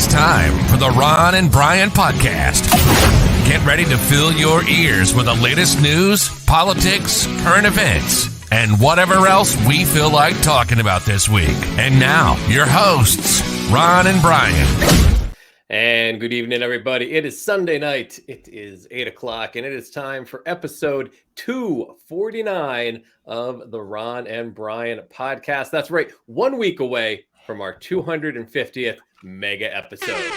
It's time for the Ron and Brian podcast. Get ready to fill your ears with the latest news, politics, current events, and whatever else we feel like talking about this week. And now, your hosts, Ron and Brian. And good evening, everybody. It is Sunday night. It is 8 o'clock, and it is time for episode 249 of the Ron and Brian podcast. That's right, 1 week away from our 250th mega episode.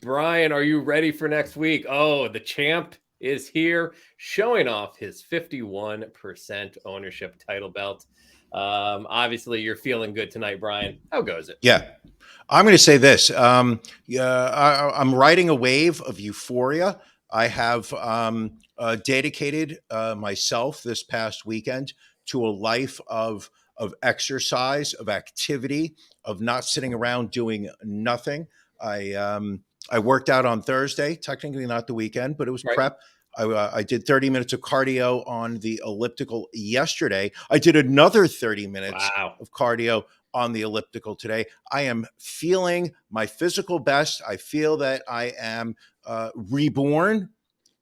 Brian, are you ready for next week? Oh, the champ is here, showing off his 51% ownership title belt. Obviously, you're feeling good tonight, Brian. How goes it? Yeah. I'm going to say this. I'm riding a wave of euphoria. I have dedicated myself this past weekend to a life of exercise, of activity, of not sitting around doing nothing. I worked out on Thursday, technically not the weekend, but it was prep. I did 30 minutes of cardio on the elliptical yesterday. I did another 30 minutes of cardio on the elliptical today. I am feeling my physical best. I feel that I am reborn.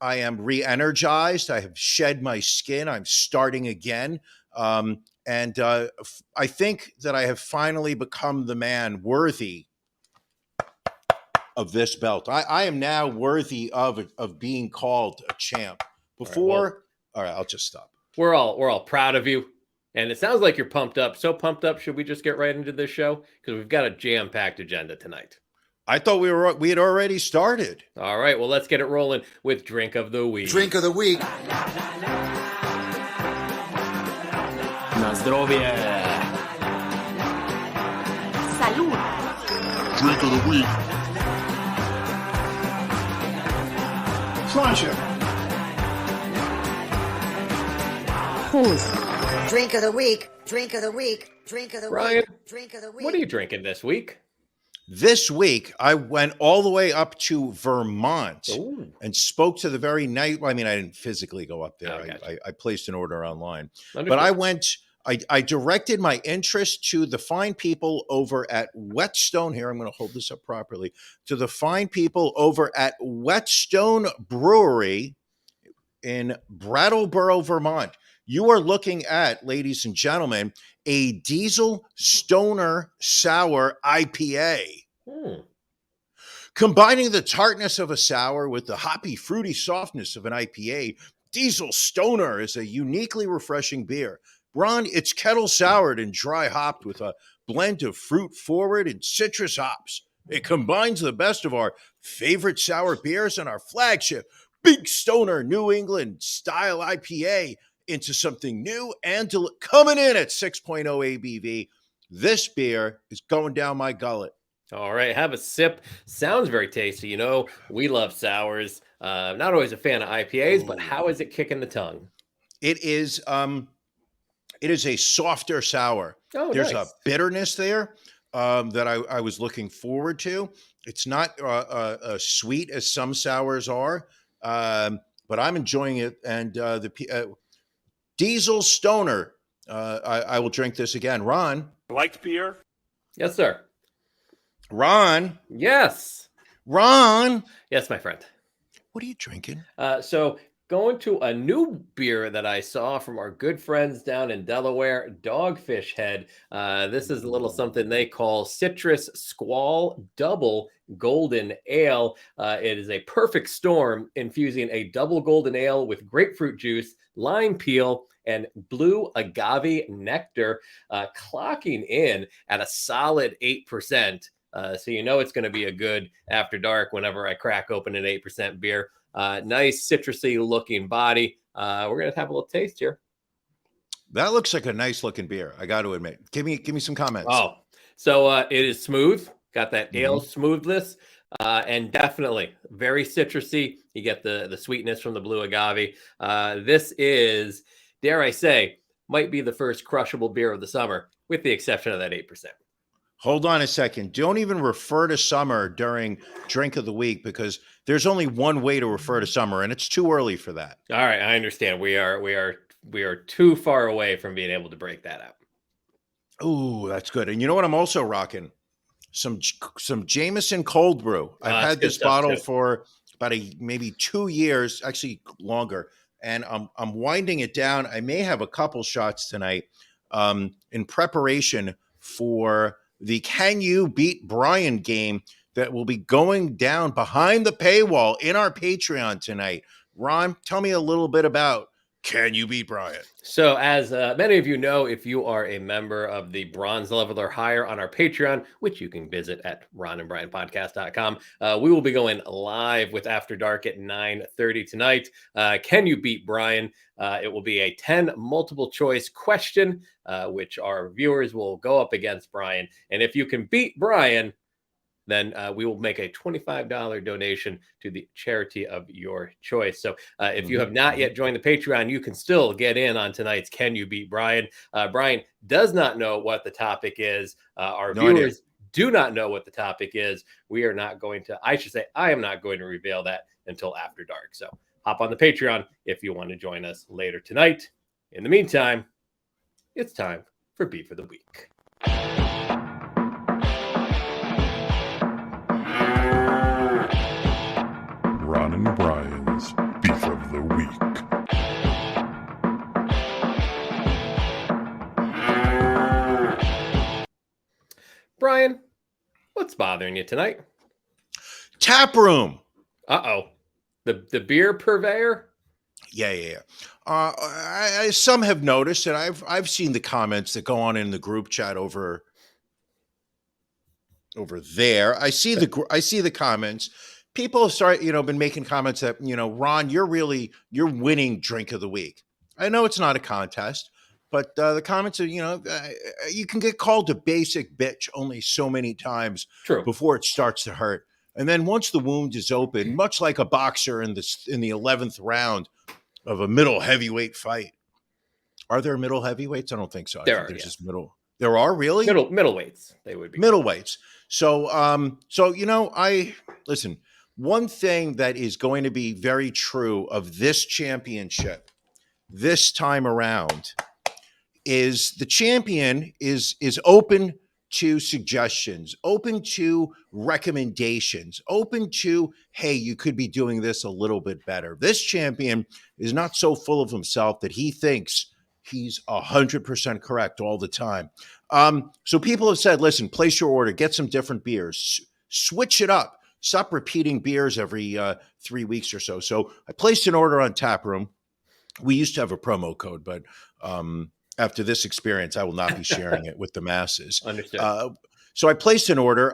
I am re-energized. I have shed my skin. I'm starting again. And I think that I have finally become the man worthy of this belt. I am now worthy of being called a champ. Before, all right, I'll just stop. We're all proud of you. And it sounds like you're pumped up. So pumped up, should we just get right into this show? Because we've got a jam-packed agenda tonight. I thought we had already started. All right, well, let's get it rolling with Drink of the Week. Drink of the Week. Na zdrowie. Salud. Drink of the Week. Pleasure. Who's? Drink of the week, drink of the week, drink of the Brian, week, drink of the week. What are you drinking this week? This week, I went all the way up to Vermont and spoke to the very night. Well, I mean, I didn't physically go up there. Gotcha. I placed an order online. Understood. But I directed my interest to the fine people over at Whetstone. Here, I'm going to hold this up properly. To the fine people over at Whetstone Brewery in Brattleboro, Vermont. You are looking at, ladies and gentlemen, a Diesel Stoner Sour IPA. Combining the tartness of a sour with the hoppy, fruity softness of an IPA, Diesel Stoner is a uniquely refreshing beer. Ron, it's kettle soured and dry hopped with a blend of fruit forward and citrus hops. It combines the best of our favorite sour beers and our flagship Big Stoner New England style IPA into something new and coming in at 6.0 ABV. This beer is going down my gullet. All right, have a sip. Sounds very tasty. You know, we love sours. Not always a fan of IPAs, but how is it kicking the tongue? It is a softer sour. Oh, There's nice. a bitterness there that I was looking forward to. It's not sweet as some sours are, but I'm enjoying it. And Diesel Stoner. I will drink this again. Ron. Liked beer? Yes, sir. Ron. Yes. Ron. Yes, my friend. What are you drinking? So going to a new beer that I saw from our good friends down in Delaware, Dogfish Head. This is a little something they call Citrus Squall Double Golden Ale. It is a perfect storm, infusing a double golden ale with grapefruit juice, lime peel, and blue agave nectar, clocking in at a solid 8%. So you know it's going to be a good after dark whenever I crack open an 8% beer. Nice citrusy looking body. We're going to have a little taste here. That looks like a nice looking beer. I got to admit. Give me some comments. Oh, so it is smooth. Got that ale smoothness, and definitely very citrusy. You get the sweetness from the blue agave. This is, dare I say, might be the first crushable beer of the summer, with the exception of that 8%. Hold on a second. Don't even refer to summer during Drink of the Week, because there's only one way to refer to summer, and it's too early for that. All right, I understand. We are too far away from being able to break that out. Ooh, that's good. And you know what I'm also rocking? some Jameson cold brew. I've That's had good this stuff, bottle too. for about maybe 2 years, actually longer, and I'm winding it down. I may have a couple shots tonight in preparation for the Can You Beat Brian game that will be going down behind the paywall in our Patreon tonight. Ron, tell me a little bit about Can You Beat Brian? So, as many of you know, if you are a member of the bronze level or higher on our Patreon, which you can visit at ronandbrianpodcast.com, we will be going live with After Dark at 9:30 tonight. Can you beat Brian? It will be a 10 multiple choice question, which our viewers will go up against Brian. And if you can beat Brian, then we will make a $25 donation to the charity of your choice. So if you have not yet joined the Patreon, you can still get in on tonight's Can You Beat Brian? Brian does not know what the topic is. Our No idea. viewers do not know what the topic is. We are not going to, I should say, I am not going to reveal that until after dark. So hop on the Patreon if you want to join us later tonight. In the meantime, it's time for Beef of the Week. Ron and Brian's Beef of the Week. Brian, what's bothering you tonight? Tap room. Uh-oh. The beer purveyor? Yeah. Some have noticed, and I've seen the comments that go on in the group chat over there. I see the comments. People start, been making comments that, Ron, you're winning drink of the week. I know it's not a contest, but the comments are, you can get called a basic bitch only so many times True. before it starts to hurt. And then once the wound is open, much like a boxer in the 11th round of a middle heavyweight fight. Are there middle heavyweights? I don't think so. There are, there's yeah. just middle. There are, really? Middleweights, they would be. Middleweights. So listen, one thing that is going to be very true of this championship this time around is the champion is open to suggestions, open to recommendations, open to, hey, you could be doing this a little bit better. This champion is not so full of himself that he thinks he's 100% correct all the time. So people have said, listen, place your order, get some different beers, switch it up, stop repeating beers every 3 weeks or so. So I placed an order on Taproom. We used to have a promo code, but after this experience, I will not be sharing it with the masses. Understood. So I placed an order.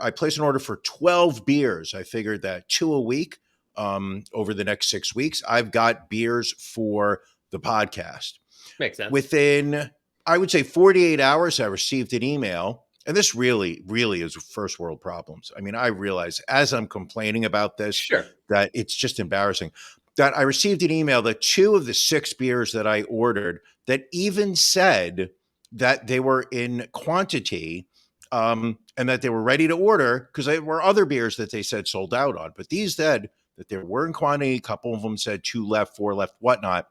For 12 beers. I figured that 2 a week over the next 6 weeks. I've got beers for the podcast. Makes sense. Within, I would say, 48 hours, I received an email. And this really, really is first world problems. I mean, I realize as I'm complaining about this, Sure, that it's just embarrassing. That I received an email that 2 of the 6 beers that I ordered that even said that they were in quantity and that they were ready to order, because there were other beers that they said sold out on. But these said that they were in quantity. A couple of them said 2 left, 4 left, whatnot.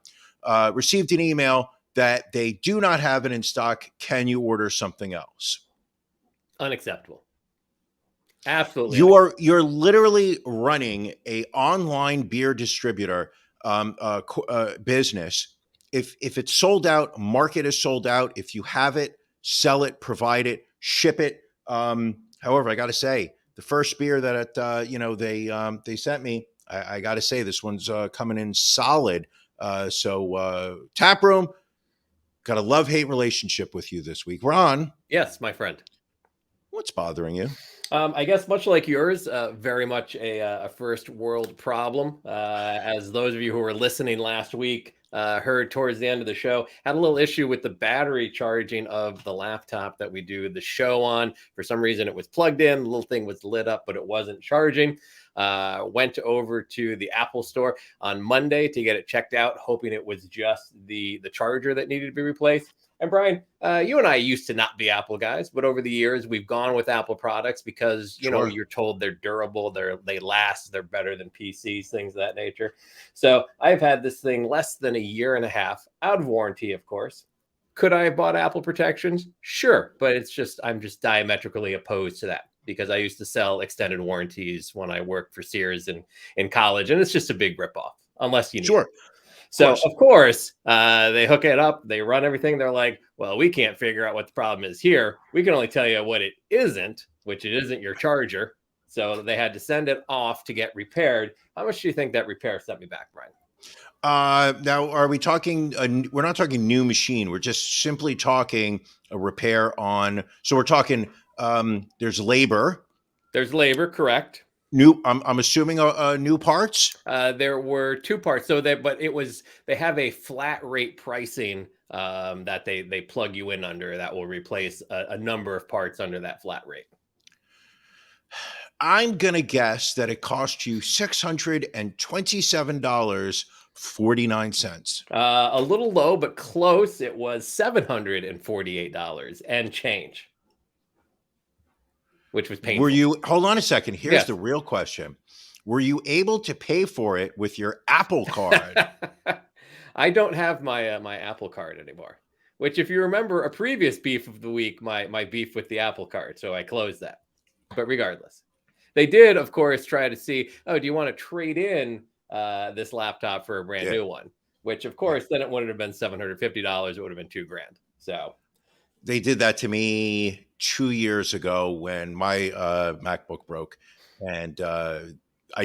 Received an email that they do not have it in stock. Can you order something else? unacceptable. Absolutely. You're literally running a online beer distributor business. If it's sold out, market is sold out. If you have it, sell it, provide it, ship it. However, I got to say, the first beer that they sent me, I got to say this one's coming in solid. So Taproom, got a love-hate relationship with you this week. Ron. Yes, my friend. What's bothering you? I guess much like yours, very much a first world problem. As those of you who were listening last week heard towards the end of the show, had a little issue with the battery charging of the laptop that we do the show on. For some reason, it was plugged in, the little thing was lit up, but it wasn't charging. Went over to the Apple store on Monday to get it checked out, hoping it was just the charger that needed to be replaced. And Brian, you and I used to not be Apple guys, but over the years we've gone with Apple products because you're told they're durable, they last, they're better than PCs, things of that nature. So I've had this thing less than a year and a half, out of warranty, of course. Could I have bought Apple protections? Sure, but I'm just diametrically opposed to that. because I used to sell extended warranties when I worked for Sears in college, and it's just a big ripoff unless you need Sure. it. So of course, they hook it up, they run everything. They're like, well, we can't figure out what the problem is here. We can only tell you what it isn't, which it isn't your charger. So they had to send it off to get repaired. How much do you think that repair set me back, Brian? Now, are we talking? We're not talking new machine. We're just simply talking a repair on. So we're talking. There's labor. There's labor, correct? New. I'm assuming new parts. There were two parts. But they have a flat rate pricing that they plug you in under that will replace a number of parts under that flat rate. I'm gonna guess that it cost you $627.49. A little low, but close. It was $748 and change, which was painful. Were you? Hold on a second. Here's Yes. the real question. Were you able to pay for it with your Apple Card? I don't have my my Apple Card anymore. Which, if you remember, a previous beef of the week, my beef with the Apple Card, so I closed that. But regardless, they did, of course, try to see. Oh, do you want to trade in this laptop for a brand new one? Which, of course, then it wouldn't have been $750. It would have been $2,000. So they did that to me 2 years ago when my MacBook broke, and I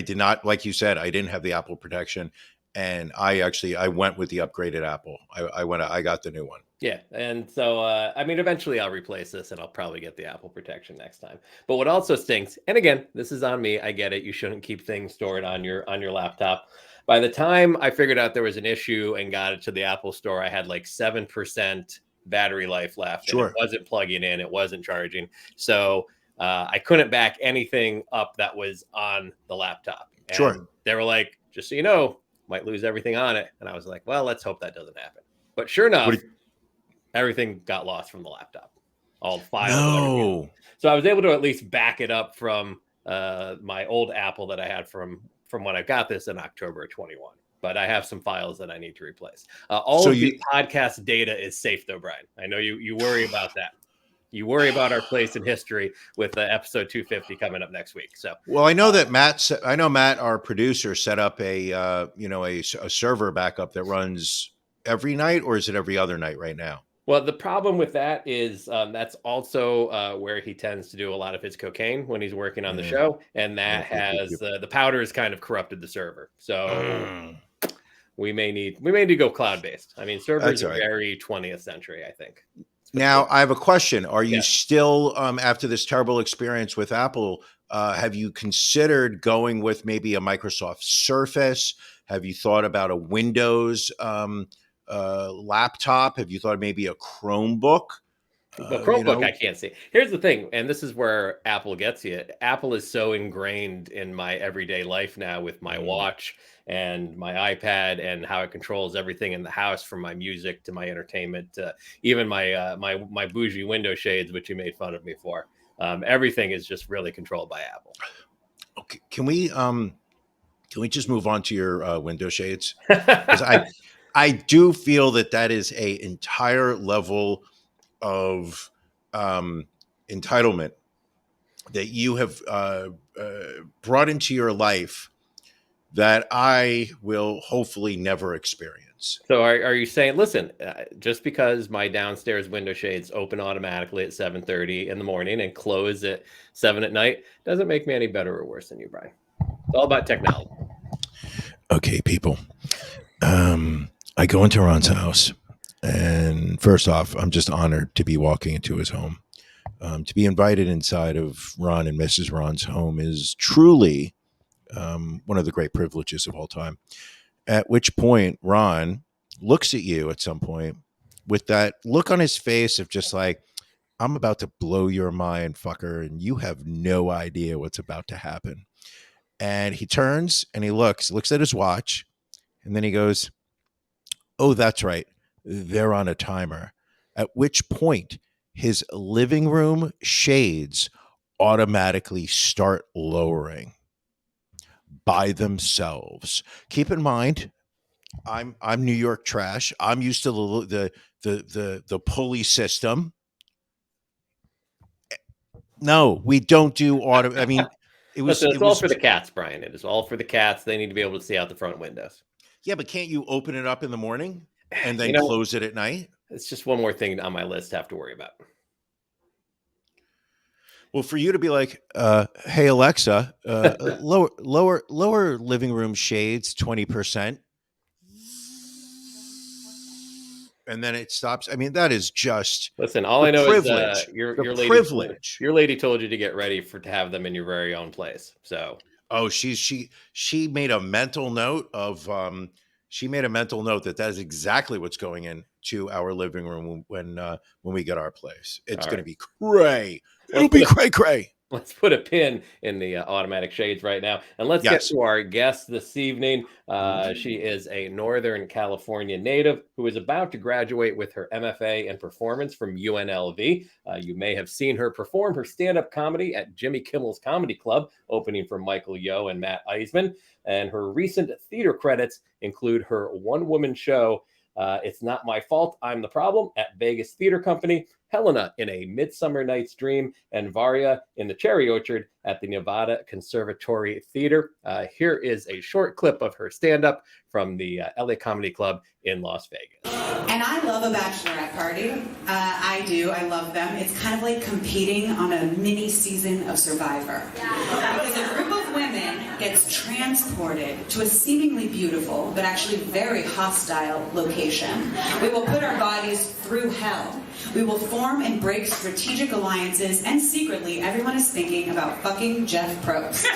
did not, like you said, I didn't have the Apple protection, and I went with the upgraded Apple. I got the new one. yeah, and so I mean, eventually I'll replace this, and I'll probably get the Apple protection next time. But what also stinks, and again, this is on me. I get it. You shouldn't keep things stored on your laptop. By the time I figured out there was an issue and got it to the Apple store, I had like 7% battery life left. Sure. And it wasn't plugging in. It wasn't charging. So I couldn't back anything up that was on the laptop. And Sure. they were like, just so you know, might lose everything on it. And I was like, well, let's hope that doesn't happen. But sure enough, everything got lost from the laptop. All the files. No. So I was able to at least back it up from my old Apple that I had from when I got this in October of 21. But I have some files that I need to replace. All of the podcast data is safe, though, Brian. I know you worry about that. You worry about our place in history with episode 250 coming up next week. So, well, I know that Matt, our producer, set up a server backup that runs every night, or is it every other night right now? Well, the problem with that is that's also where he tends to do a lot of his cocaine when he's working on the show, and that has the powder has kind of corrupted the server. So we may need to go cloud based. I mean, servers are very 20th century, I think. Now, I have a question. Are you still, after this terrible experience with Apple, have you considered going with maybe a Microsoft Surface? Have you thought about a Windows laptop? Have you thought maybe a Chromebook? Well, Chromebook, I can't see. Here's the thing, and this is where Apple gets you. Apple is so ingrained in my everyday life now with my watch and my iPad and how it controls everything in the house, from my music to my entertainment to even my my bougie window shades, which you made fun of me for. Everything is just really controlled by Apple. Okay, can we just move on to your window shades? Because I do feel that is a entire level of entitlement that you have brought into your life that I will hopefully never experience. So are you saying, listen, just because my downstairs window shades open automatically at 7:30 in the morning and close at 7 at night doesn't make me any better or worse than you, Brian? It's all about technology. Okay, people. I go into Ron's house, and first off, I'm just honored to be walking into his home. To be invited inside of Ron and Mrs. Ron's home is truly one of the great privileges of all time. At which point, Ron looks at you at some point with that look on his face of just like, I'm about to blow your mind, fucker, and you have no idea what's about to happen. And he turns and he looks at his watch, and then he goes, oh, that's right, they're on a timer. At which point, his living room shades automatically start lowering by themselves. Keep in mind, I'm New York trash. I'm used to the pulley system. No, we don't do auto. I mean, Listen, it it's all was for the cats, Brian. It is all for the cats. They need to be able to see out the front windows. yeah, but can't you open it up in the morning and You then know, close it at night? it's just one more thing on my list to have to worry about. Well, for you to be like, "Hey Alexa, lower living room shades 20%," and then it stops. I mean, that is just Listen, all the I know is privilege. The your privilege. lady told you to get ready to have them in your very own place. So Oh, she made a mental note of she made a mental note that is exactly what's going into our living room when we get our place. It's all going to right, be cray. It'll let's be put a cray cray. let's put a pin in the automatic shades right now, and let's get Yes. to our guest this evening. She Ooh. is a Northern California native who is about to graduate with her MFA in performance from UNLV. You may have seen her perform her stand-up comedy at Jimmy Kimmel's Comedy Club, opening for Michael Yo and Matt Eisman. And her recent theater credits include her one-woman show, It's Not My Fault, I'm the Problem, at Vegas Theater Company, Helena in A Midsummer Night's Dream, and Varia in the Cherry Orchard at the Nevada Conservatory Theater. Here is a short clip of her stand-up from the LA Comedy Club in Las Vegas. And I love a bachelorette party. I do. I love them. It's kind of like competing on a mini season of Survivor. Because a group of women gets transported to a seemingly beautiful, but actually very hostile location. We will put our bodies through hell. We will form and break strategic alliances, and secretly, everyone is thinking about fucking Jeff Probst.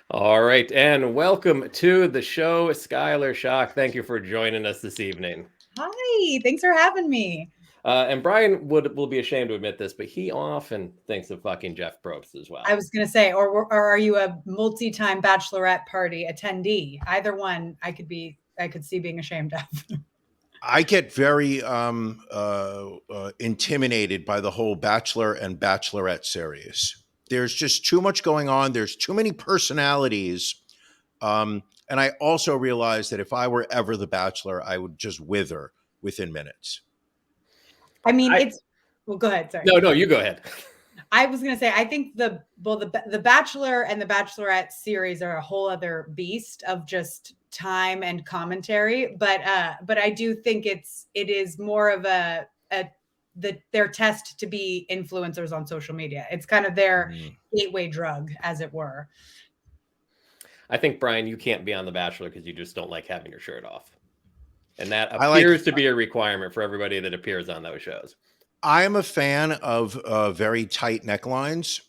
All right, and welcome to the show, Skylar Shock. Thank you for joining us this evening. Hi, thanks for having me. And Brian will be ashamed to admit this, but he often thinks of fucking Jeff Probst as well. I was going to say, or are you a multi-time bachelorette party attendee? Either one, I could see being ashamed of. I get very intimidated by the whole Bachelor and Bachelorette series. There's just too much going on. There's too many personalities. And I also realized that if I were ever the Bachelor, I would just wither within minutes. I mean, well, go ahead. Sorry. No, you go ahead. I was going to say, I think the Bachelor and the Bachelorette series are a whole other beast of just time and commentary. But I do think it is more of their test to be influencers on social media. It's kind of their gateway drug, as it were. I think, Brian, you can't be on The Bachelor because you just don't like having your shirt off. And that appears to be a requirement for everybody that appears on those shows. I am a fan of very tight necklines.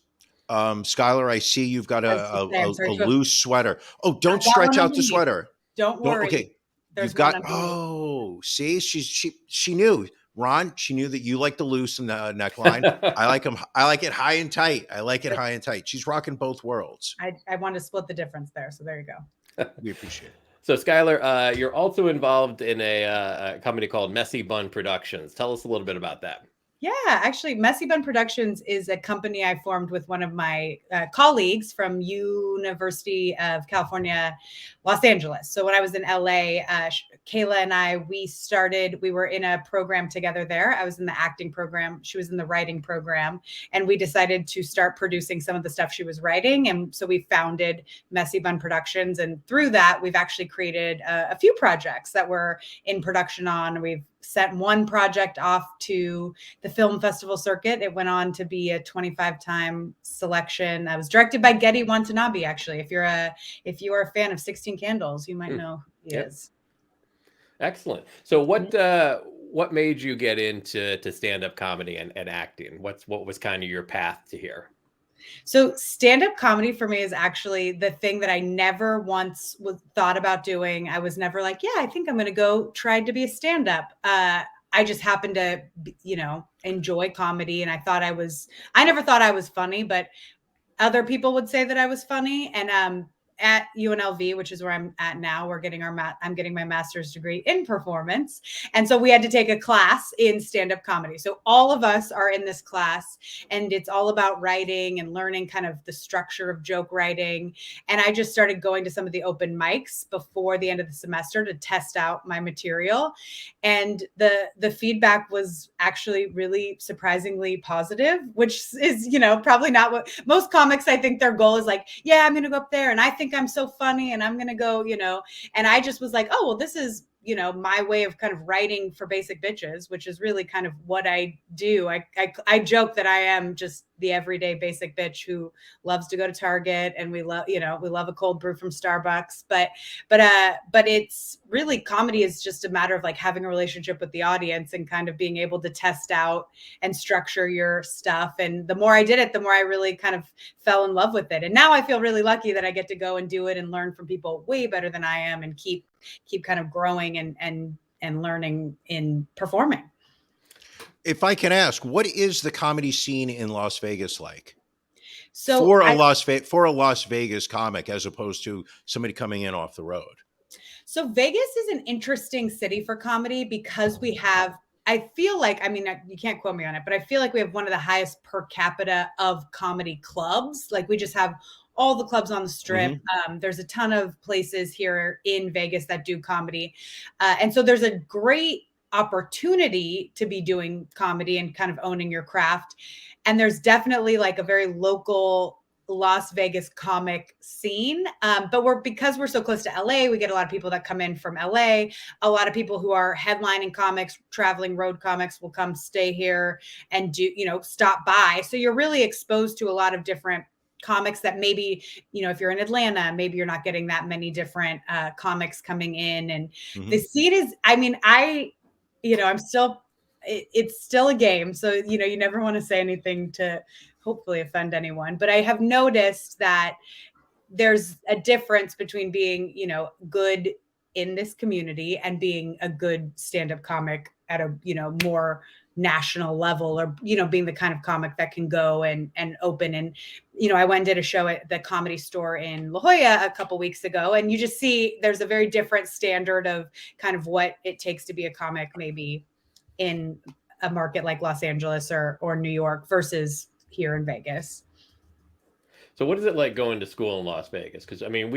Skylar, I see you've got a loose sweater. Oh, don't stretch out the sweater. Don't worry. Okay. You've got, see, she knew. Ron, she knew that you like the loose and the neckline. I like it high and tight. I like it high and tight. She's rocking both worlds. I want to split the difference there. So there you go. We appreciate it. So Skylar, you're also involved in a company called Messy Bun Productions. Tell us a little bit about that. Yeah, actually, Messy Bun Productions is a company I formed with one of my colleagues from University of California, Los Angeles. So when I was in LA, Kayla and I, we were in a program together there. I was in the acting program. She was in the writing program. And we decided to start producing some of the stuff she was writing. And so we founded Messy Bun Productions. And through that, we've actually created a few projects that we're in production on. We've sent one project off to the film festival circuit. It went on to be a 25-time selection. That was directed by Getty Watanabe, actually. If you are a fan of 16 Candles, you might know who he is. Excellent. So what made you get into stand-up comedy and acting? What was kind of your path to here? So stand-up comedy for me is actually the thing that I never once thought about doing. I was never like, yeah, I think I'm going to go try to be a stand-up. I just happened to, enjoy comedy. And I never thought I was funny, but other people would say that I was funny. And at UNLV, which is where I'm at now. I'm getting my master's degree in performance. And so we had to take a class in stand-up comedy. So all of us are in this class, and it's all about writing and learning kind of the structure of joke writing. And I just started going to some of the open mics before the end of the semester to test out my material. And the feedback was actually really surprisingly positive, which is, probably not what most comics, I think their goal is like, yeah, I'm going to go up there and I think I'm so funny and I'm going to go, and I just was like, oh, well, this is, my way of kind of writing for basic bitches, which is really kind of what I do. I joke that I am just the everyday basic bitch who loves to go to Target, and we love a cold brew from Starbucks, but it's really, comedy is just a matter of like having a relationship with the audience and kind of being able to test out and structure your stuff. And the more I did it, the more I really kind of fell in love with it. And now I feel really lucky that I get to go and do it and learn from people way better than I am, and keep kind of growing and learning in performing. If I can ask, what is the comedy scene in Las Vegas like? So for a Las Vegas comic, as opposed to somebody coming in off the road. So Vegas is an interesting city for comedy because we have, I feel like, I mean, you can't quote me on it, but I feel like we have one of the highest per capita of comedy clubs. Like, we just have all the clubs on the Strip. There's a ton of places here in Vegas that do comedy. And so there's a great opportunity to be doing comedy and kind of owning your craft. And there's definitely like a very local Las Vegas comic scene. But because we're so close to LA, we get a lot of people that come in from LA. A lot of people who are headlining comics, traveling road comics, will come stay here and do, stop by. So you're really exposed to a lot of different comics that maybe, if you're in Atlanta, maybe you're not getting that many different comics coming in. And the scene is, I mean, it's still a game. So, you never want to say anything to hopefully offend anyone. But I have noticed that there's a difference between being, good in this community and being a good stand-up comic at a, more national level, or, being the kind of comic that can go and open. And, I went and did a show at the Comedy Store in La Jolla a couple weeks ago, and you just see there's a very different standard of kind of what it takes to be a comic, maybe in a market like Los Angeles or New York versus here in Vegas. So what is it like going to school in Las Vegas? Because I mean,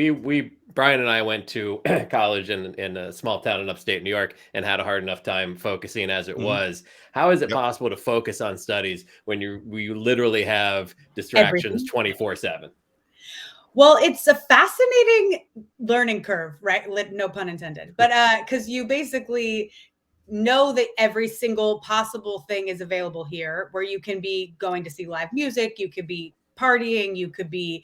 Brian and I went to college in a small town in upstate New York and had a hard enough time focusing as it was. How is it possible to focus on studies when you literally have distractions 24/7? Well, it's a fascinating learning curve, right? No pun intended. But because you basically know that every single possible thing is available here, where you can be going to see live music, you could be partying, you could be,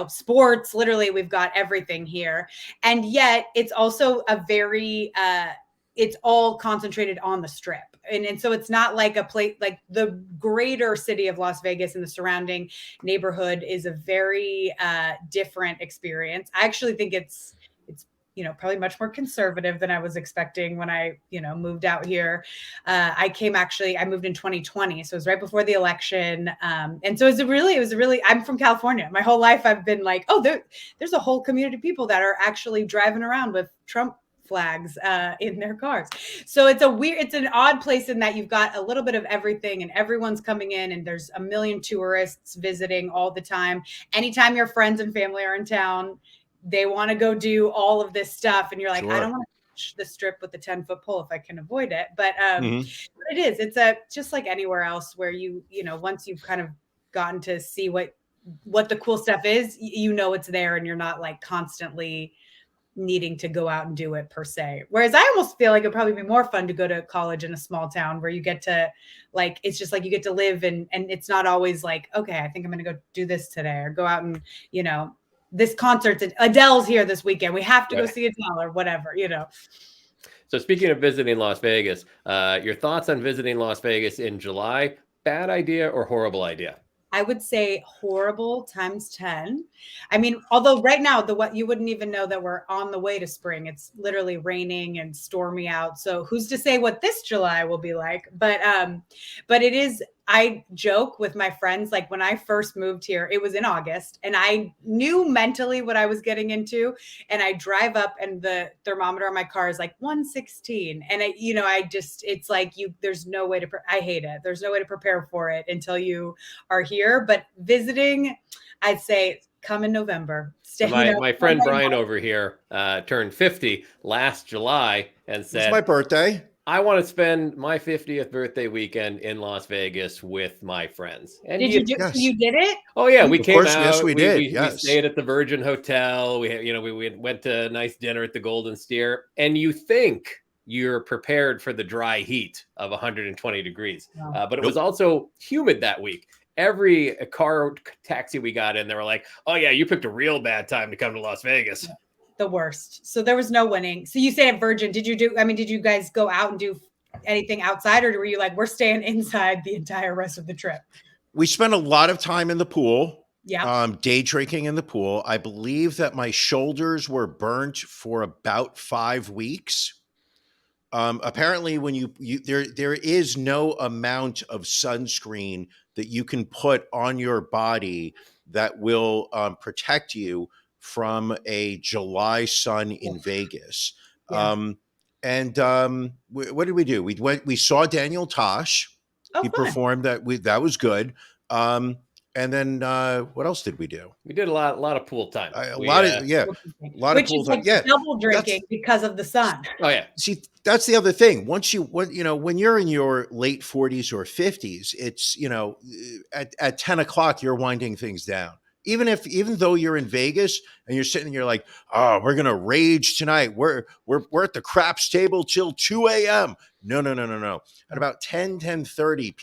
sports. Literally, we've got everything here. And yet it's also a very, it's all concentrated on the Strip. And so it's not like a place like the greater city of Las Vegas and the surrounding neighborhood is a very different experience. I actually think it's probably much more conservative than I was expecting when I, moved out here. I moved in 2020. So it was right before the election. And so it was really, I'm from California. My whole life I've been like, oh, there's a whole community of people that are actually driving around with Trump flags in their cars. So it's an odd place in that you've got a little bit of everything and everyone's coming in, and there's a million tourists visiting all the time. Anytime your friends and family are in town, they want to go do all of this stuff. And you're like, I don't want to touch the Strip with the 10-foot pole if I can avoid it. But it's just like anywhere else where once you've kind of gotten to see what the cool stuff is, it's there, and you're not like constantly needing to go out and do it per se. Whereas I almost feel like it'd probably be more fun to go to college in a small town where you get to it's just like you get to live and it's not always like, okay, I think I'm going to go do this today, or go out and, this concert, Adele's here this weekend, we have to go see Adele, or whatever, So speaking of visiting Las Vegas, your thoughts on visiting Las Vegas in July? Bad idea or horrible idea? I would say horrible times 10. I mean, although right now what you wouldn't even know that we're on the way to spring. It's literally raining and stormy out. So who's to say what this July will be like? But it is I joke with my friends, like when I first moved here, it was in August, and I knew mentally what I was getting into. And I drive up, and the thermometer on my car is like 116. And it's like there's no way to, I hate it. There's no way to prepare for it until you are here. But visiting, I'd say come in November. My friend Brian over here turned 50 last July and said, It's my birthday. I want to spend my 50th birthday weekend in Las Vegas with my friends. And you did it? Oh yeah, we came out. Yes, we did. We stayed at the Virgin Hotel. We went to a nice dinner at the Golden Steer. And you think you're prepared for the dry heat of 120 degrees, but it was also humid that week. Every car taxi we got in, they were like, "Oh yeah, you picked a real bad time to come to Las Vegas." The worst. So there was no winning. So you stayed at Virgin. Did you guys go out and do anything outside, or were you like, we're staying inside the entire rest of the trip? We spent a lot of time in the pool. Yeah. Day drinking in the pool. I believe that my shoulders were burnt for about 5 weeks. Apparently when there is no amount of sunscreen that you can put on your body that will protect you from a July sun in Vegas. Yeah. What did we do? We saw Daniel Tosh. He fun. performed that was good. And then what else did we do? We did a lot of pool time. A lot of pool time. Yeah, double drinking because of the sun. Oh yeah. See, that's the other thing. When you're in your late 40s or 50s, it's at 10 o'clock you're winding things down. Even though you're in Vegas and you're sitting and you're like, oh, we're gonna rage tonight. We're at the craps table till 2 a.m. No. At about 10:30,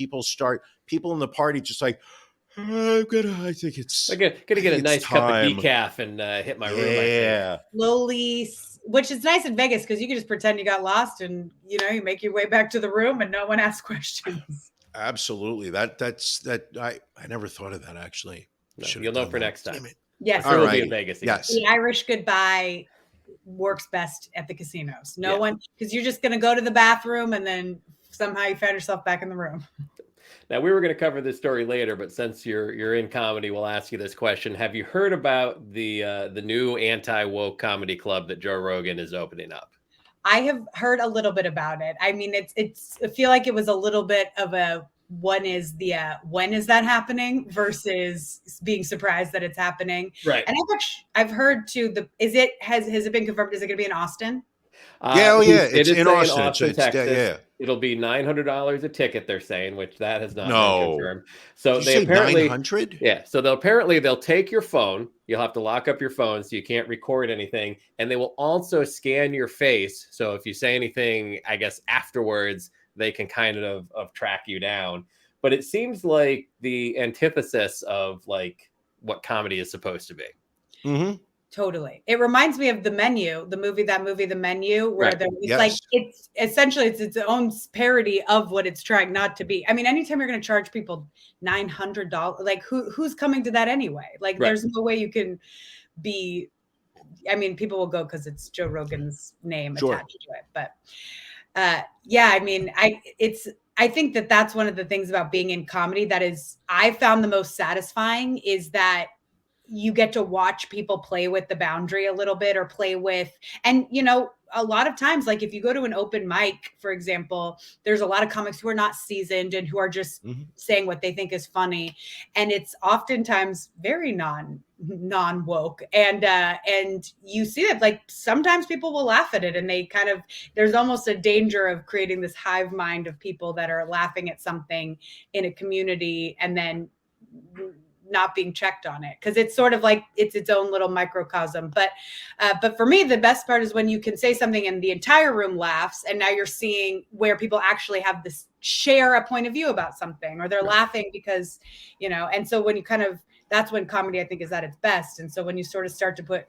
people in the party just like, I think it's gonna get a nice cup of decaf and hit my room. Yeah. Slowly, which is nice in Vegas because you can just pretend you got lost and you make your way back to the room and no one asks questions. Absolutely. I never thought of that actually. No, you'll know for next time. Yes. All right. In Vegas. Yes. The Irish goodbye works best at the casinos. No one, because you're just going to go to the bathroom and then somehow you find yourself back in the room. Now, we were going to cover this story later, but since you're in comedy, we'll ask you this question. Have you heard about the new anti-woke comedy club that Joe Rogan is opening up? I have heard a little bit about it. I mean, I feel like it was a little bit of a when is that happening versus being surprised that it's happening. Right. And I've heard too, has it been confirmed? Is it going to be in Austin? It's in Austin. Texas. It'll be $900 a ticket, they're saying, which that has not been confirmed. So did you say apparently 900? Yeah. So they'll take your phone. You'll have to lock up your phone so you can't record anything. And they will also scan your face. So if you say anything, I guess afterwards, they can kind of track you down. But it seems like the antithesis of like what comedy is supposed to be. Mm-hmm. Totally. It reminds me of The movie, The Menu, where it's like, it's essentially, it's its own parody of what it's trying not to be. I mean, anytime you're going to charge people $900, like who's coming to that anyway? Like there's no way you can be, I mean, people will go because it's Joe Rogan's name attached to it. But I mean, I think that's one of the things about being in comedy that is, I found the most satisfying is that you get to watch people play with the boundary a little bit or play with, and a lot of times, like if you go to an open mic, for example, there's a lot of comics who are not seasoned and who are just saying what they think is funny. And it's oftentimes very non-woke. And you see it, like sometimes people will laugh at it and they there's almost a danger of creating this hive mind of people that are laughing at something in a community and then not being checked on it, because it's sort of like it's its own little microcosm. But for me, the best part is when you can say something and the entire room laughs, and now you're seeing where people actually have this share a point of view about something, or they're laughing because and so when you that's when comedy I think is at its best. And so when you sort of start to put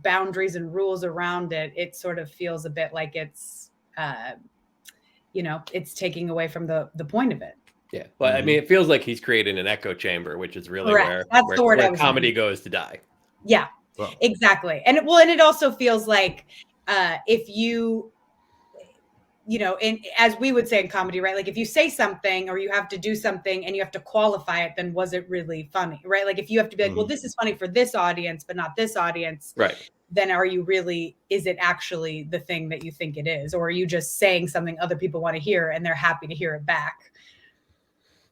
boundaries and rules around it, it sort of feels a bit like it's it's taking away from the point of it. Yeah, but I mean, it feels like he's creating an echo chamber, which is really where comedy goes to die. Yeah, exactly. And it also feels like if you you know, as we would say in comedy, right? Like if you say something or you have to do something and you have to qualify it, then was it really funny, right? Like if you have to be like, well, this is funny for this audience, but not this audience, right? Then is it actually the thing that you think it is? Or are you just saying something other people want to hear and they're happy to hear it back?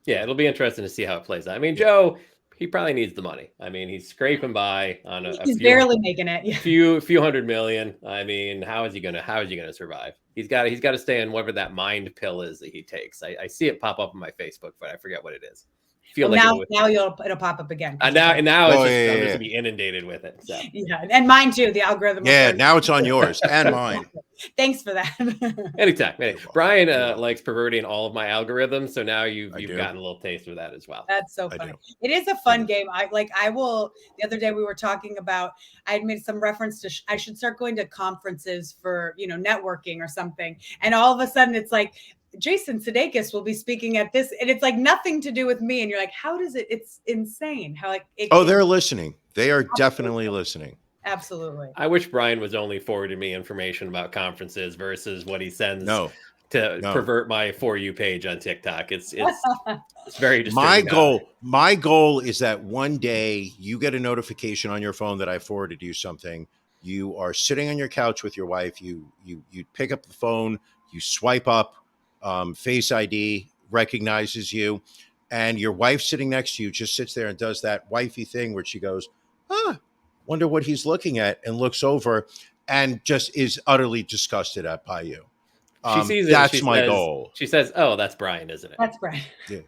Yeah, it'll be interesting to see how it plays out. I mean, Joe, he probably needs the money. I mean, he's scraping by on he's barely making it. Yeah. few $100 million. I mean, how is he gonna survive? He's got to stay on whatever that mind pill is that he takes. I see it pop up on my Facebook, but I forget what it is. Now it'll pop up again. Now I'm just gonna be inundated with it. So. Yeah, and mine too. The algorithm. Yeah, now it's on yours and mine. Thanks for that. Anytime. Brian likes perverting all of my algorithms, so now you've gotten a little taste of that as well. That's so funny. It is a fun game. The other day we were talking about, I had made some reference to I should start going to conferences for, networking or something. And all of a sudden it's like, Jason Sudeikis will be speaking at this, and it's like nothing to do with me. And you're like, how does it? It's insane. How they're listening. They are definitely listening. Absolutely. I wish Brian was only forwarding me information about conferences versus what he sends to pervert my For You page on TikTok. It's very disturbing. My goal is that one day you get a notification on your phone that I forwarded you something. You are sitting on your couch with your wife. You pick up the phone. You swipe up. Face ID recognizes you, and your wife sitting next to you just sits there and does that wifey thing where she goes, wonder what he's looking at, and looks over and just is utterly disgusted by you. She sees it. That's my goal. She says, "Oh, that's Brian, isn't it?" That's Brian. Yeah.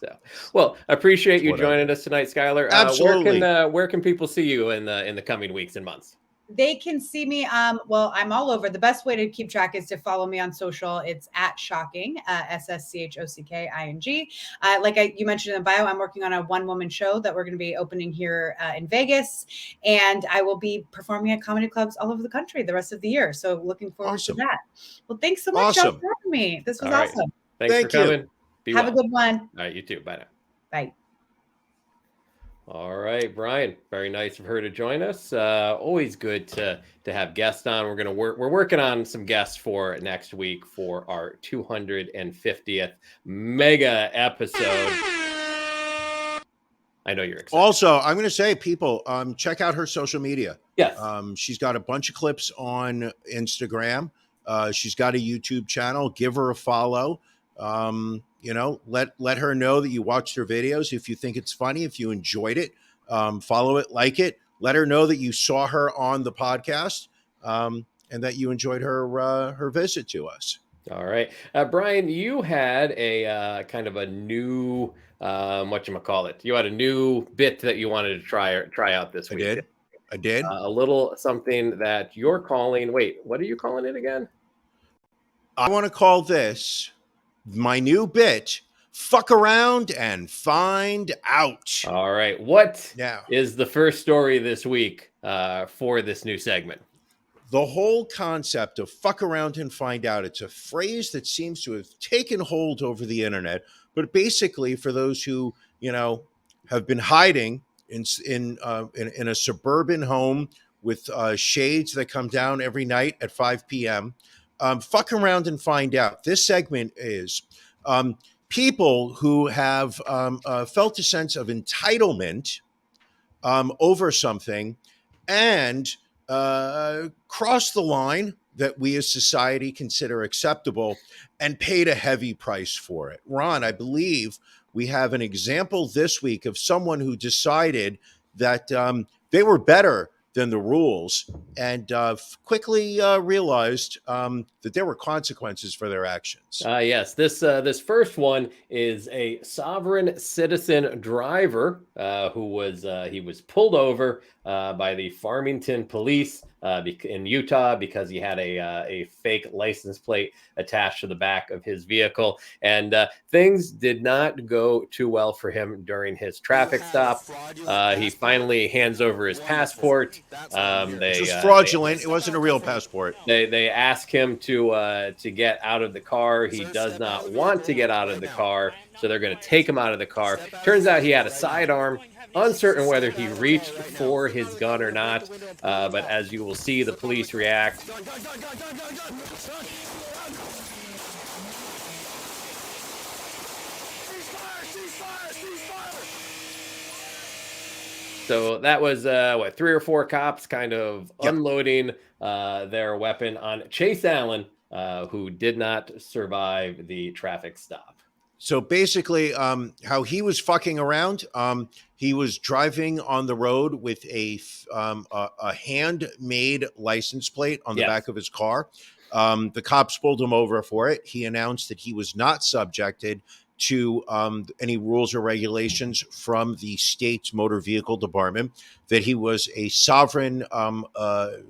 So, well, appreciate you joining us tonight, Skylar. Absolutely. Where can people see you in the coming weeks and months? They can see me. I'm all over. The best way to keep track is to follow me on social. It's at Shocking, SSCHOCKING. Like you mentioned in the bio, I'm working on a one-woman show that we're going to be opening here in Vegas, and I will be performing at comedy clubs all over the country the rest of the year. So looking forward to that. Well, thanks so much Joe, for having me. This was awesome. Thanks for coming. Have a good one. All right, you too. Bye now. Bye. All right, Brian. Very nice of her to join us. Always good to have guests on. We're working on some guests for next week for our 250th mega episode. I know you're excited. Also, I'm going to say, people, check out her social media. Yes. She's got a bunch of clips on Instagram. She's got a YouTube channel. Give her a follow. Let her know that you watched her videos. If you think it's funny, if you enjoyed it, follow it, like it. Let her know that you saw her on the podcast, and that you enjoyed her visit to us. All right, Brian, you had a kind of a new whatchamacallit. You had a new bit that you wanted to try out this week. I did. A little something that you're calling. Wait, what are you calling it again? I want to call this my new bit, Fuck Around and Find Out. All right. What is the first story this week for this new segment? The whole concept of fuck around and find out, it's a phrase that seems to have taken hold over the internet. But basically, for those who, have been hiding in a suburban home with shades that come down every night at 5 p.m., fuck around and find out. This segment is people who have felt a sense of entitlement over something and crossed the line that we as society consider acceptable and paid a heavy price for it. Ron, I believe we have an example this week of someone who decided that they were better than the rules and quickly realized that there were consequences for their actions. Yes, this first one is a sovereign citizen driver who was pulled over by the Farmington police in Utah because he had a fake license plate attached to the back of his vehicle, and things did not go too well for him during his traffic stop. He finally hands over his passport. It was fraudulent. It wasn't a real passport. They ask him to get out of the car. He does not want to get out of the car, so they're going to take him out of the car. Turns out he had a sidearm. Uncertain whether he reached for his gun or not, but as you will see, the police react. So that was 3 or 4 cops kind of unloading their weapon on Chase Allen, who did not survive the traffic stop. So basically, how he was fucking around, he was driving on the road with a handmade license plate on the back of his car. The cops pulled him over for it. He announced that he was not subjected to any rules or regulations from the state's motor vehicle department, that he was a sovereign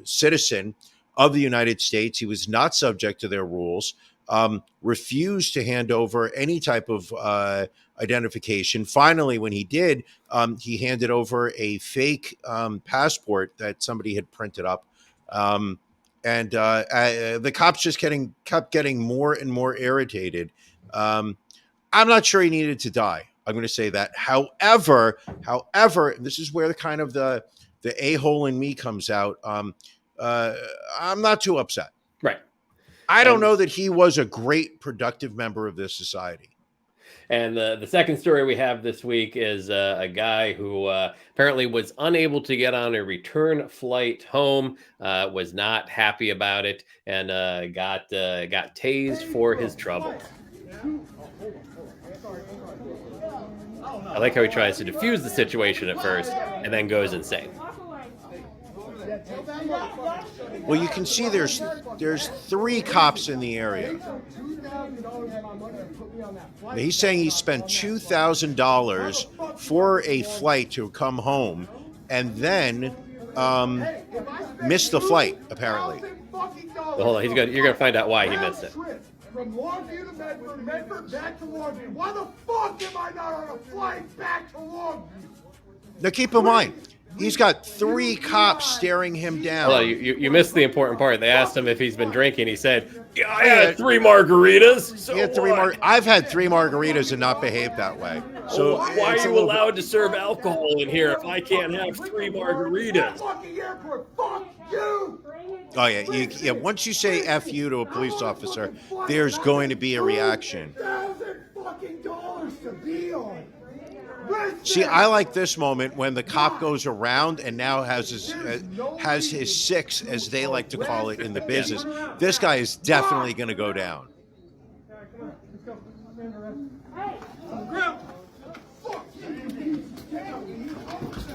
citizen of the United States. He was not subject to their rules. Refused to hand over any type of identification. Finally, when he did, he handed over a fake passport that somebody had printed up. And the cops just kept getting more and more irritated. I'm not sure he needed to die. I'm going to say that. However, and this is where the a-hole in me comes out. I'm not too upset. Right. I don't know that he was a great, productive member of this society. And the second story we have this week is a guy who apparently was unable to get on a return flight home, was not happy about it, and got tased for his trouble. I like how he tries to defuse the situation at first and then goes insane. Well, you can see there's 3 cops in the area. He's saying he spent $2,000 for a flight to come home and then missed the flight, apparently. Well, hold on, you're going to find out why he missed it. From Longview to Medford, Medford back to Longview. Why the fuck am I not on a flight back to Longview? Now, keep in mind, he's got 3 cops staring him down. Well, you missed the important part. They asked him if he's been drinking. He said, "Yeah, I had 3 margaritas." So he had 3 I've had 3 margaritas and not behaved that way. So why are you allowed to serve alcohol in here if I can't have 3 margaritas? Fucking airport. Fuck you. Oh yeah, once you say "F you" to a police officer, there's going to be a reaction. $2,000 to be on. See, I like this moment when the cop goes around and now has his 6, as they like to call it in the business. This guy is definitely going to go down.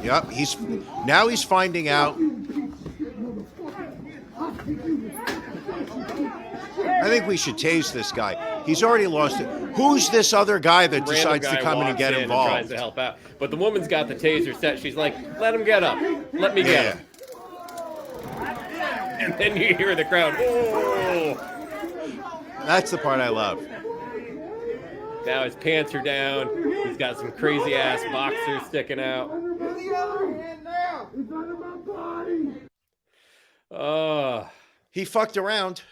Yep, he's finding out. I think we should tase this guy. He's already lost it. Who's this other guy that decides to come in and get involved? Tries to help out. But the woman's got the taser set. She's like, "Let him get up. Let me get him." And then you hear the crowd. Oh! That's the part I love. Now his pants are down. He's got some crazy ass boxers sticking out. He fucked around.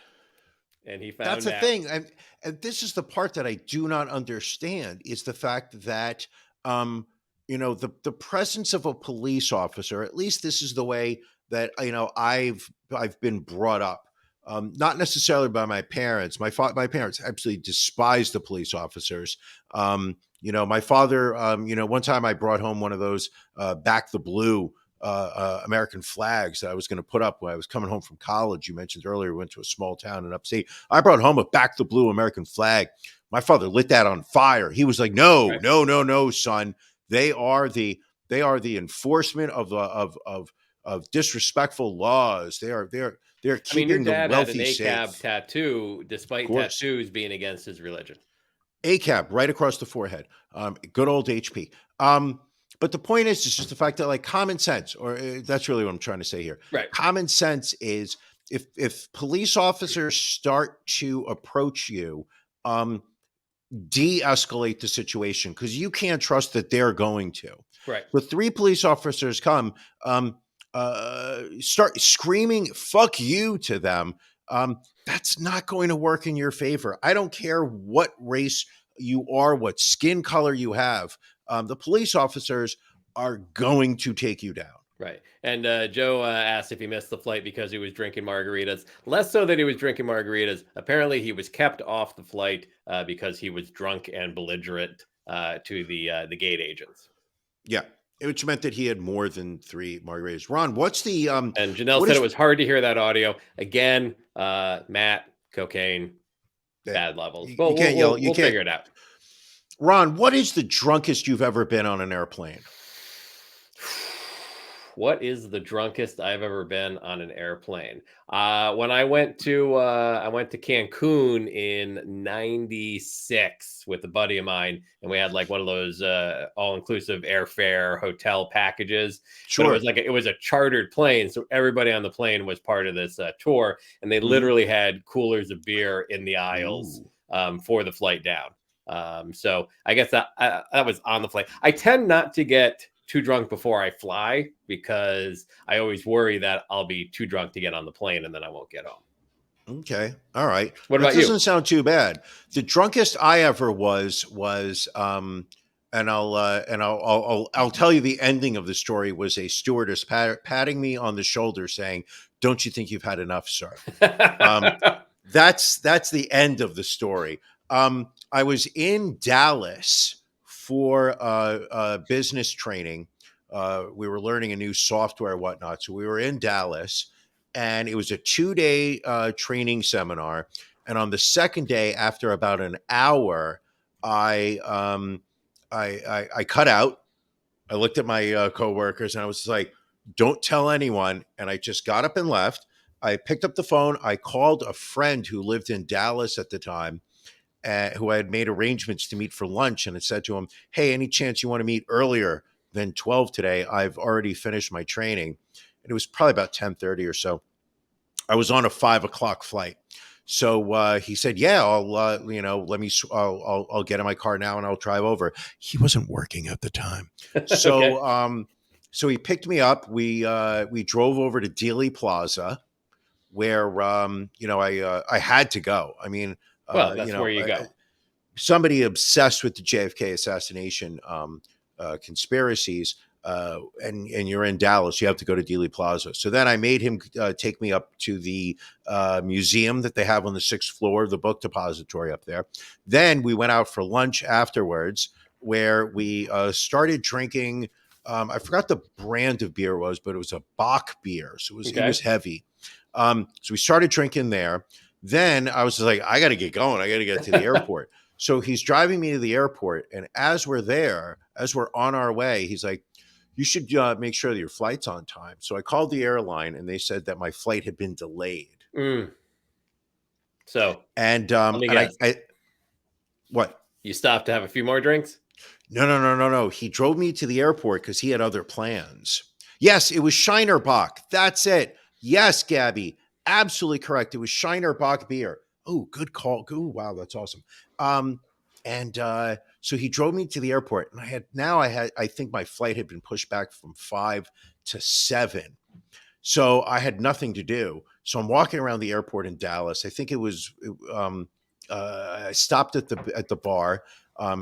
And he found That's the thing. And this is the part that I do not understand, is the fact that, the presence of a police officer, at least this is the way that, I've been brought up. Not necessarily by my parents. My parents absolutely despised the police officers. My father, one time I brought home one of those Back the Blue American flags that I was going to put up when I was coming home from college. You mentioned earlier, we went to a small town in upstate. I brought home a Back the Blue American flag. My father lit that on fire. He was like, "No, no, son. They are the enforcement of disrespectful laws. They're keeping the wealthy safe." Your dad had an ACAB tattoo, despite tattoos being against his religion. ACAB right across the forehead. Good old HP. But the point is, it's just the fact that, like, common sense, or that's really what I'm trying to say here. Right. Common sense is, if police officers start to approach you, de-escalate the situation, because you can't trust that they're going to. Right. The 3 police officers come, start screaming "fuck you" to them. That's not going to work in your favor. I don't care what race you are, what skin color you have. The police officers are going to take you down. Right. And Joe asked if he missed the flight because he was drinking margaritas. Less so that he was drinking margaritas. Apparently, he was kept off the flight because he was drunk and belligerent to the gate agents. Yeah, which meant that he had more than 3 margaritas. Ron, what's the And Janelle said it was hard to hear that audio. Again, Matt, cocaine, bad levels. But you can't yell. You we'll can't figure it out. Ron, what is the drunkest you've ever been on an airplane? What is the drunkest I've ever been on an airplane? When I went to Cancun in '96 with a buddy of mine, and we had like one of those all-inclusive airfare hotel packages. Sure. But it was a chartered plane, so everybody on the plane was part of this tour, and they literally had coolers of beer in the aisles for the flight down. So I guess that was on the flight. I tend not to get too drunk before I fly because I always worry that I'll be too drunk to get on the plane and then I won't get home. Okay. All right. What about you? you? Doesn't sound too bad. The drunkest I ever was and I'll tell you the ending of the story was a stewardess patting me on the shoulder saying, "Don't you think you've had enough, sir?" That's the end of the story. I was in Dallas for business training. We were learning a new software and whatnot. So we were in Dallas, and it was a 2-day training seminar. And on the second day, after about an hour, I cut out. I looked at my coworkers, and I was like, "Don't tell anyone." And I just got up and left. I picked up the phone. I called a friend who lived in Dallas at the time, who I had made arrangements to meet for lunch, and I said to him, "Hey, any chance you want to meet earlier than 12 today? I've already finished my training." And it was probably about 10:30 or so. I was on a 5:00 flight. So he said, "Yeah, I'll get in my car now and I'll drive over." He wasn't working at the time. So, Okay. So he picked me up. We drove over to Dealey Plaza where, I had to go. I mean, Well, that's where you go. Somebody obsessed with the JFK assassination conspiracies, and you're in Dallas, you have to go to Dealey Plaza. So then I made him take me up to the museum that they have on the 6th floor, the book depository up there. Then we went out for lunch afterwards, where we started drinking. I forgot the brand of beer was, but it was a Bach beer, so it was heavy. So we started drinking there. Then I was like, I got to get going. I got to get to the airport. So he's driving me to the airport. And as we're on our way, he's like, "You should make sure that your flight's on time." So I called the airline and they said that my flight had been delayed. So, and let me guess. What? You stopped to have a few more drinks? No. He drove me to the airport because he had other plans. Yes, it was Shiner Bock. That's it. Yes, Gabby. Absolutely correct. It was Shiner Bock beer. Oh, good call. Ooh, wow, that's awesome. So he drove me to the airport, and I think my flight had been pushed back from 5 to 7. So I had nothing to do. So I'm walking around the airport in Dallas. I think I stopped at the bar,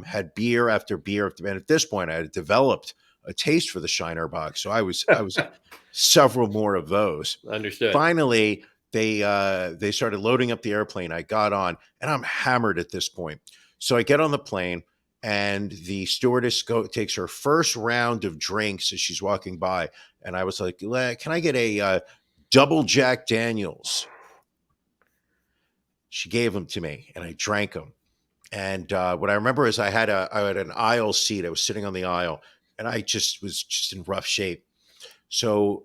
had beer after beer. And at this point, I had developed a taste for the Shiner Bock. So I was several more of those. Understood. Finally, they started loading up the airplane. I got on, and I'm hammered at this point. So I get on the plane, and the stewardess takes her first round of drinks as she's walking by. And I was like, "Can I get a double Jack Daniels?" She gave them to me, and I drank them. And what I remember is I had an aisle seat. I was sitting on the aisle, and I was in rough shape. So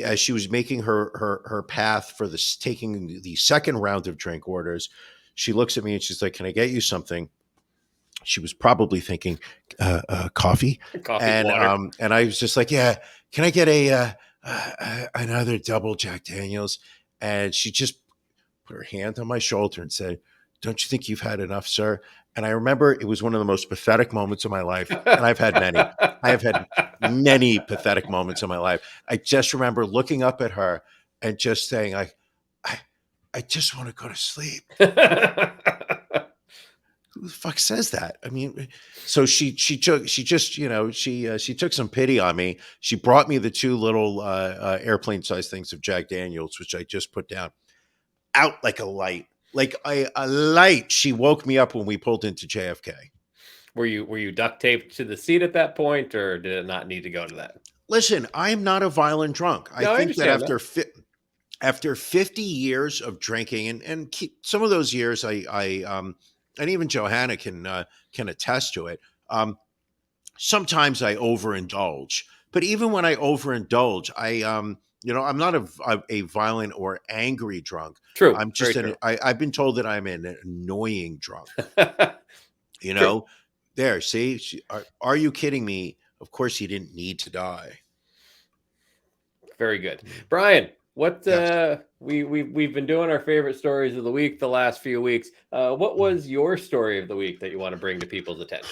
as she was making her path for taking the second round of drink orders, she looks at me and she's like, "Can I get you something?" She was probably thinking coffee. Coffee, water. And I was just like, "Yeah, can I get another double Jack Daniels?" And she just put her hand on my shoulder and said, "Don't you think you've had enough, sir?" And I remember it was one of the most pathetic moments of my life. And I've had many. I have had many pathetic moments in my life. I just remember looking up at her and just saying, I just want to go to sleep. who the fuck says that? I mean, so she took some pity on me. She brought me the two little airplane sized things of Jack Daniels, which I just put down, out like a light, like a light. She woke me up when we pulled into JFK. Were you duct taped to the seat at that point, or did it not need to go to that? Listen, I'm not a violent drunk. I No, I think that understand after 50 years of drinking, and some of those years, and even Johanna can attest to it. Sometimes I overindulge, but even when I overindulge, I'm not a violent or angry drunk. True. I'm just Very true. I've been told that I'm an annoying drunk. You True. know, there. See, are you kidding me? Of course, he didn't need to die. Very good, Brian. What Yes. we've been doing our favorite stories of the week the last few weeks. What was your story of the week that you want to bring to people's attention?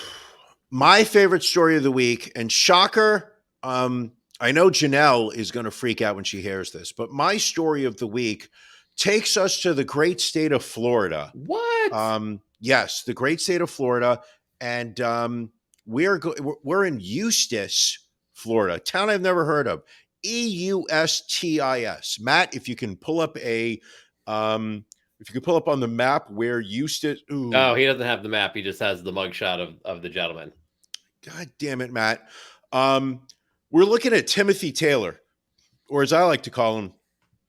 My favorite story of the week, and shocker, I know Janelle is going to freak out when she hears this, but my story of the week takes us to the great state of Florida. What? Yes, the great state of Florida, and we're in Eustis, Florida, a town I've never heard of. Eustis. Matt, if you can pull up on the map where Eustis. Ooh. Oh, he doesn't have the map. He just has the mugshot of the gentleman. God damn it, Matt. We're looking at Timothy Taylor, or as I like to call him,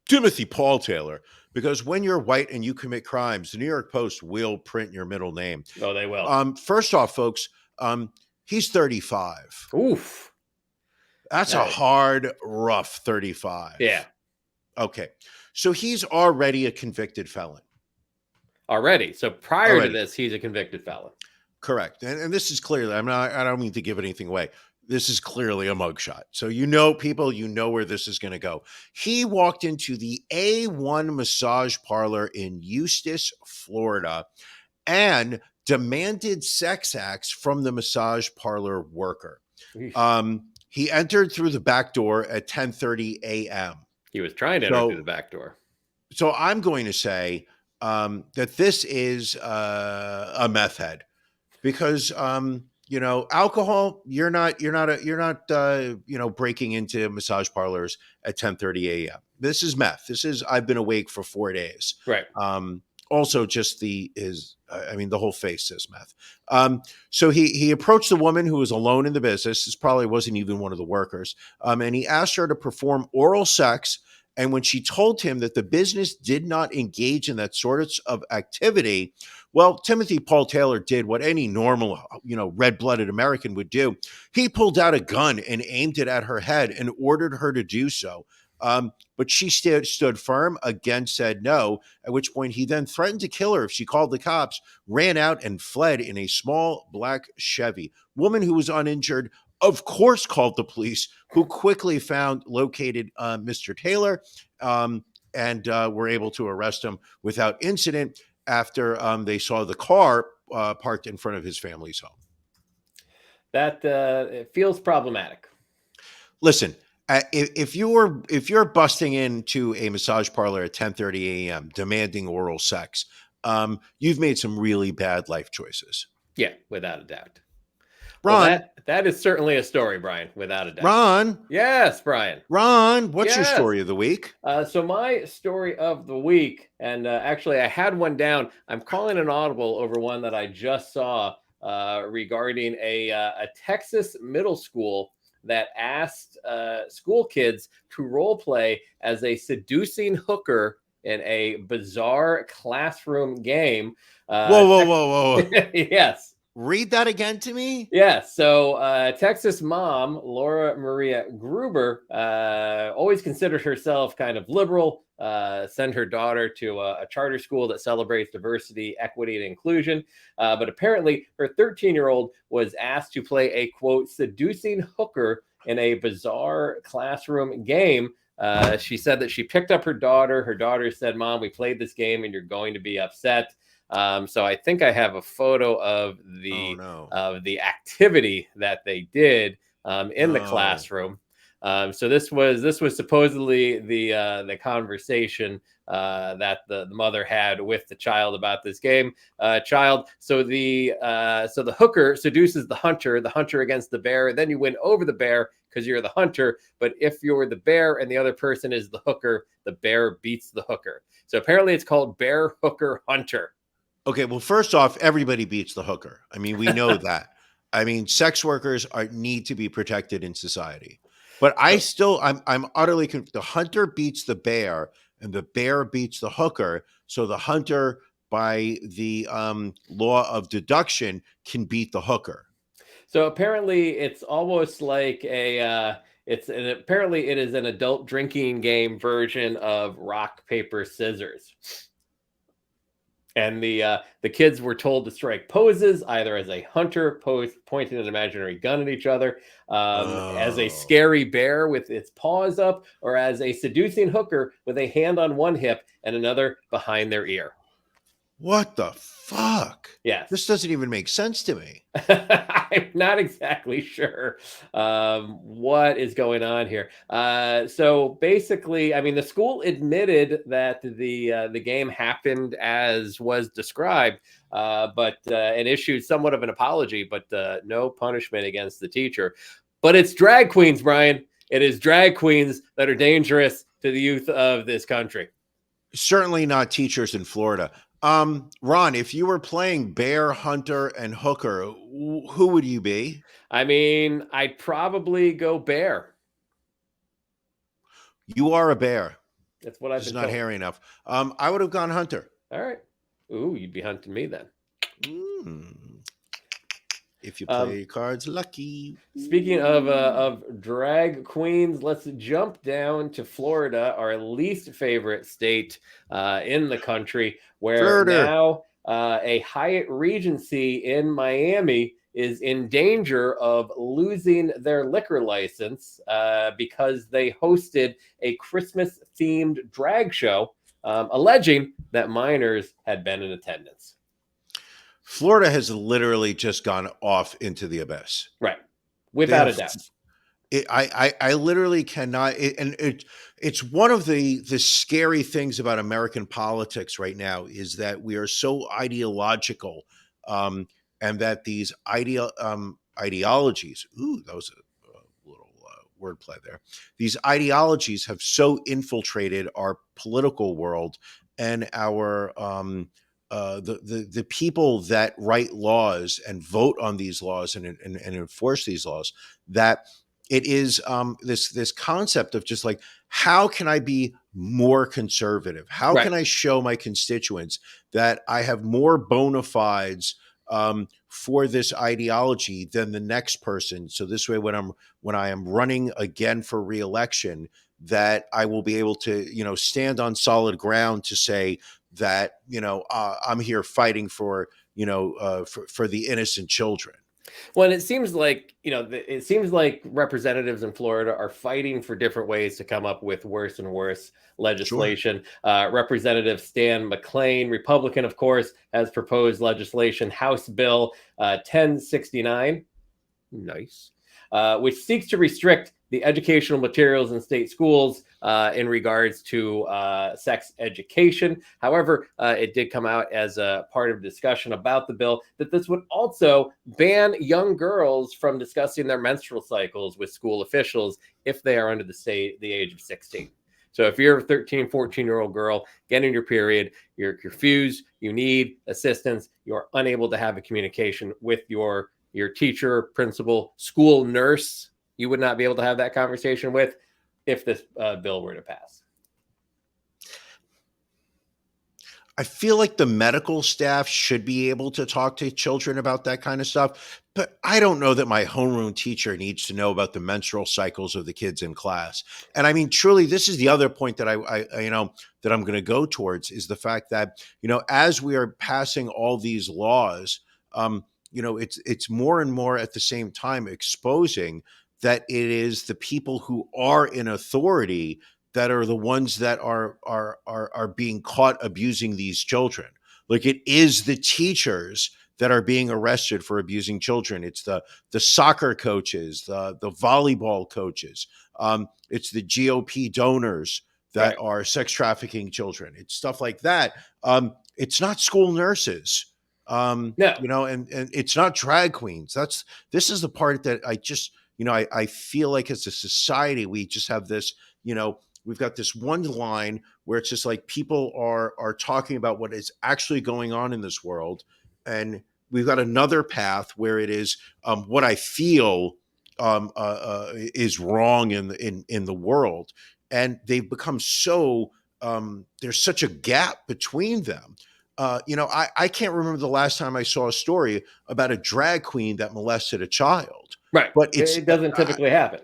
Timothy Paul Taylor, because when you're white and you commit crimes, the New York Post will print your middle name. Oh, they will. First off, folks, he's 35. Oof. That's a hard, rough 35. Yeah. Okay. So he's already a convicted felon. Already. So prior to this, he's a convicted felon. Correct. And this is clearly, I don't mean to give anything away. This is clearly a mugshot. So people, where this is going to go. He walked into the A1 massage parlor in Eustis, Florida, and demanded sex acts from the massage parlor worker. He entered through the back door at 10:30 a.m. He was trying to enter through the back door. So I'm going to say that this is a meth head, because alcohol, you're not breaking into massage parlors at 10:30 a.m. This is meth. I've been awake for 4 days. Right. Also, just the whole face says meth. So he approached the woman who was alone in the business. This probably wasn't even one of the workers. And he asked her to perform oral sex. And when she told him that the business did not engage in that sort of activity, well, Timothy Paul Taylor did what any normal, red-blooded American would do. He pulled out a gun and aimed it at her head and ordered her to do so. But she stood firm, again said no, at which point he then threatened to kill her if she called the cops, ran out and fled in a small black Chevy. Woman who was uninjured, of course, called the police, who quickly located Mr. Taylor, and were able to arrest him without incident after they saw the car parked in front of his family's home. That it feels problematic. Listen, if you're busting into a massage parlor at 10:30 a.m. demanding oral sex, you've made some really bad life choices. Yeah, without a doubt. Ron, well, that is certainly a story, Brian, without a doubt. Ron. Yes, Brian. Ron, what's your story of the week? So my story of the week, and actually I had one down. I'm calling an audible over one that I just saw regarding a Texas middle school that asked school kids to role play as a seducing hooker in a bizarre classroom game. Whoa. Yes. Read that again to me. Yeah. So Texas mom, Laura Maria Gruber, always considered herself kind of liberal, send her daughter to a charter school that celebrates diversity, equity, and inclusion. But apparently her 13-year-old was asked to play a, quote, seducing hooker in a bizarre classroom game. She said that she picked up her daughter. Her daughter said, "Mom, we played this game and you're going to be upset." So I think I have a photo of the activity that they did in the classroom. So this was supposedly the conversation that the mother had with the child about this game. So the hooker seduces the hunter against the bear. Then you win over the bear because you're the hunter. But if you're the bear and the other person is the hooker, the bear beats the hooker. So apparently it's called Bear Hooker Hunter. Okay, well, first off, everybody beats the hooker. I mean, we know that. I mean, sex workers need to be protected in society. But I'm utterly confused. The hunter beats the bear, and the bear beats the hooker. So the hunter, by the law of deduction, can beat the hooker. So apparently it's almost like apparently it is an adult drinking game version of rock, paper, scissors. And the kids were told to strike poses either as a hunter pose, pointing an imaginary gun at each other, as a scary bear with its paws up, or as a seducing hooker with a hand on one hip and another behind their ear. What the fuck? Yes. This doesn't even make sense to me. I'm not exactly sure what is going on here. So basically, I mean, the school admitted that the game happened as was described, but and issued somewhat of an apology, but no punishment against the teacher. But it's drag queens, Brian. It is drag queens that are dangerous to the youth of this country. Certainly not teachers in Florida. Ron, if you were playing bear, hunter, and hooker, who would you be? I mean, I'd probably go bear. You are a bear. That's what I've Just been not told. hairy enough. I would have gone hunter. All right. Ooh, you'd be hunting me then. If you play your cards lucky. Speaking of drag queens, let's jump down to Florida, our least favorite state in the country, where now a Hyatt Regency in Miami is in danger of losing their liquor license because they hosted a Christmas-themed drag show, alleging that minors had been in attendance. Florida has literally just gone off into the abyss. Right. Without a doubt. I literally cannot. It's one of the scary things about American politics right now is that we are so ideological, and that these ideologies. Ooh, that was a little wordplay there. These ideologies have so infiltrated our political world and our the people that write laws and vote on these laws and enforce these laws, that it is this concept of just like, how can I be more conservative? How can I show my constituents that I have more bona fides for this ideology than the next person? So this way, when I am running again for reelection, that I will be able to, stand on solid ground to say that, I'm here fighting for the innocent children. Well, and it seems like, representatives in Florida are fighting for different ways to come up with worse and worse legislation. Sure. Representative Stan McClain, Republican, of course, has proposed legislation, House Bill 1069, nice, which seeks to restrict the educational materials in state schools in regards to sex education. However, it did come out as a part of discussion about the bill that this would also ban young girls from discussing their menstrual cycles with school officials if they are under the age of 16. So if you're a 13, 14-year-old girl getting your period, you're confused, you need assistance, you're unable to have a communication with your teacher, principal, school nurse, you would not be able to have that conversation with if this bill were to pass. I feel like the medical staff should be able to talk to children about that kind of stuff, but I don't know that my homeroom teacher needs to know about the menstrual cycles of the kids in class. And I mean, truly, this is the other point that that I'm going to go towards, is the fact that, as we are passing all these laws, it's more and more at the same time exposing that it is the people who are in authority that are the ones that are being caught abusing these children. Like, it is the teachers that are being arrested for abusing children. It's the soccer coaches, the volleyball coaches. It's the GOP donors that are sex trafficking children. It's stuff like that. It's not school nurses. No. And it's not drag queens. This is the part that I just, I feel like as a society, we just have this, we've got this one line where it's just like people are talking about what is actually going on in this world. And we've got another path where it is what I feel is wrong in the world. And they've become so, there's such a gap between them. I can't remember the last time I saw a story about a drag queen that molested a child. Right. But it doesn't typically happen.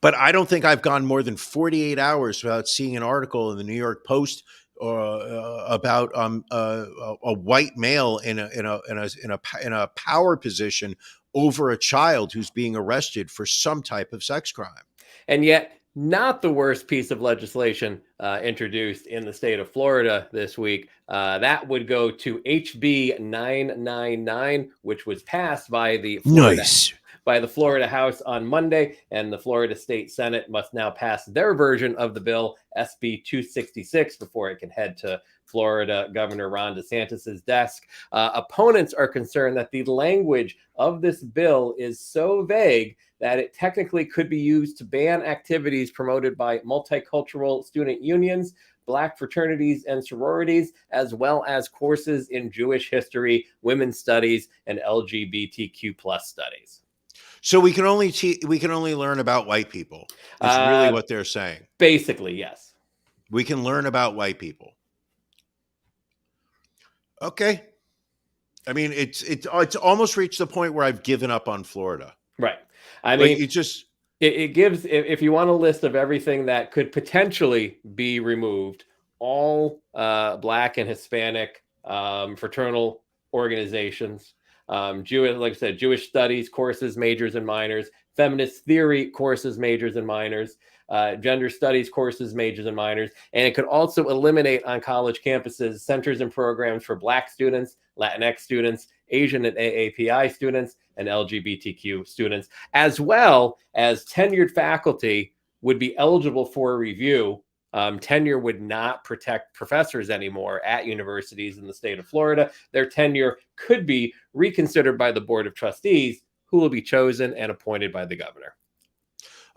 But I don't think I've gone more than 48 hours without seeing an article in the New York Post about a white male in a power position over a child who's being arrested for some type of sex crime. And yet, not the worst piece of legislation introduced in the state of Florida this week. That would go to HB 999, which was passed by the Florida House on Monday, and the Florida State Senate must now pass their version of the bill, SB 266, before it can head to Florida Governor Ron DeSantis's desk. Opponents are concerned that the language of this bill is so vague that it technically could be used to ban activities promoted by multicultural student unions, Black fraternities and sororities, as well as courses in Jewish history, women's studies, and LGBTQ plus studies. So we can only learn about white people. Is really what they're saying. Basically, yes. We can learn about white people. Okay. I mean, it's almost reached the point where I've given up on Florida. Right. I mean, it gives, if you want a list of everything that could potentially be removed, all Black and Hispanic fraternal organizations, Jewish, like I said, Jewish studies courses, majors and minors, feminist theory courses, majors and minors, gender studies courses, majors and minors. And it could also eliminate on college campuses centers and programs for Black students, Latinx students, Asian and AAPI students, and LGBTQ students, as well as tenured faculty would be eligible for a review. Tenure would not protect professors anymore at universities in the state of Florida. Their tenure could be reconsidered by the Board of Trustees, who will be chosen and appointed by the governor.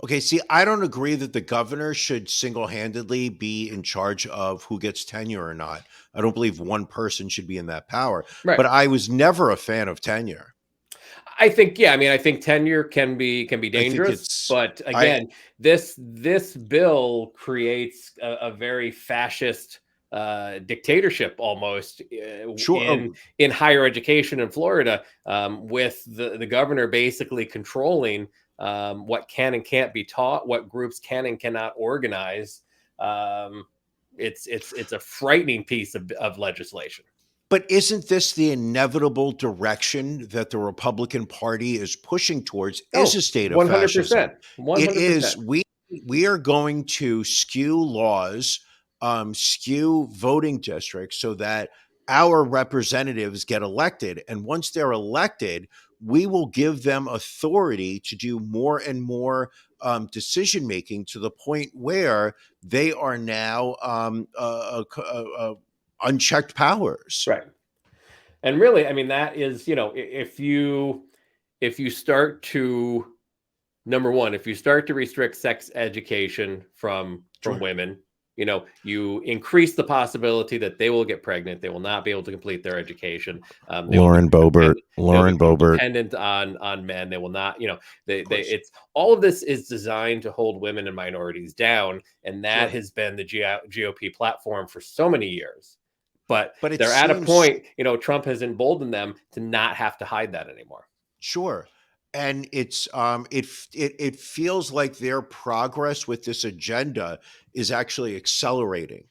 Okay, see, I don't agree that the governor should single-handedly be in charge of who gets tenure or not. I don't believe one person should be in that power. Right. But I was never a fan of tenure. I think tenure can be dangerous, but again, this bill creates a very fascist dictatorship almost in higher education in Florida, with the governor basically controlling what can and can't be taught, what groups can and cannot organize. It's a frightening piece of legislation. But isn't this the inevitable direction that the Republican Party is pushing towards? Is a state of fascism. 100%. It is. We are going to skew laws, skew voting districts so that our representatives get elected. And once they're elected, we will give them authority to do more and more decision making, to the point where they are now unchecked powers. Right. And really, I mean, that is, if you start to, number one, if you start to restrict sex education from women, you increase the possibility that they will get pregnant. They will not be able to complete their education. Lauren Boebert, dependent on men. They will not, it's all of this is designed to hold women and minorities down. And that has been the GOP platform for so many years. But they're at a point, Trump has emboldened them to not have to hide that anymore. Sure. And it's it feels like their progress with this agenda is actually accelerating.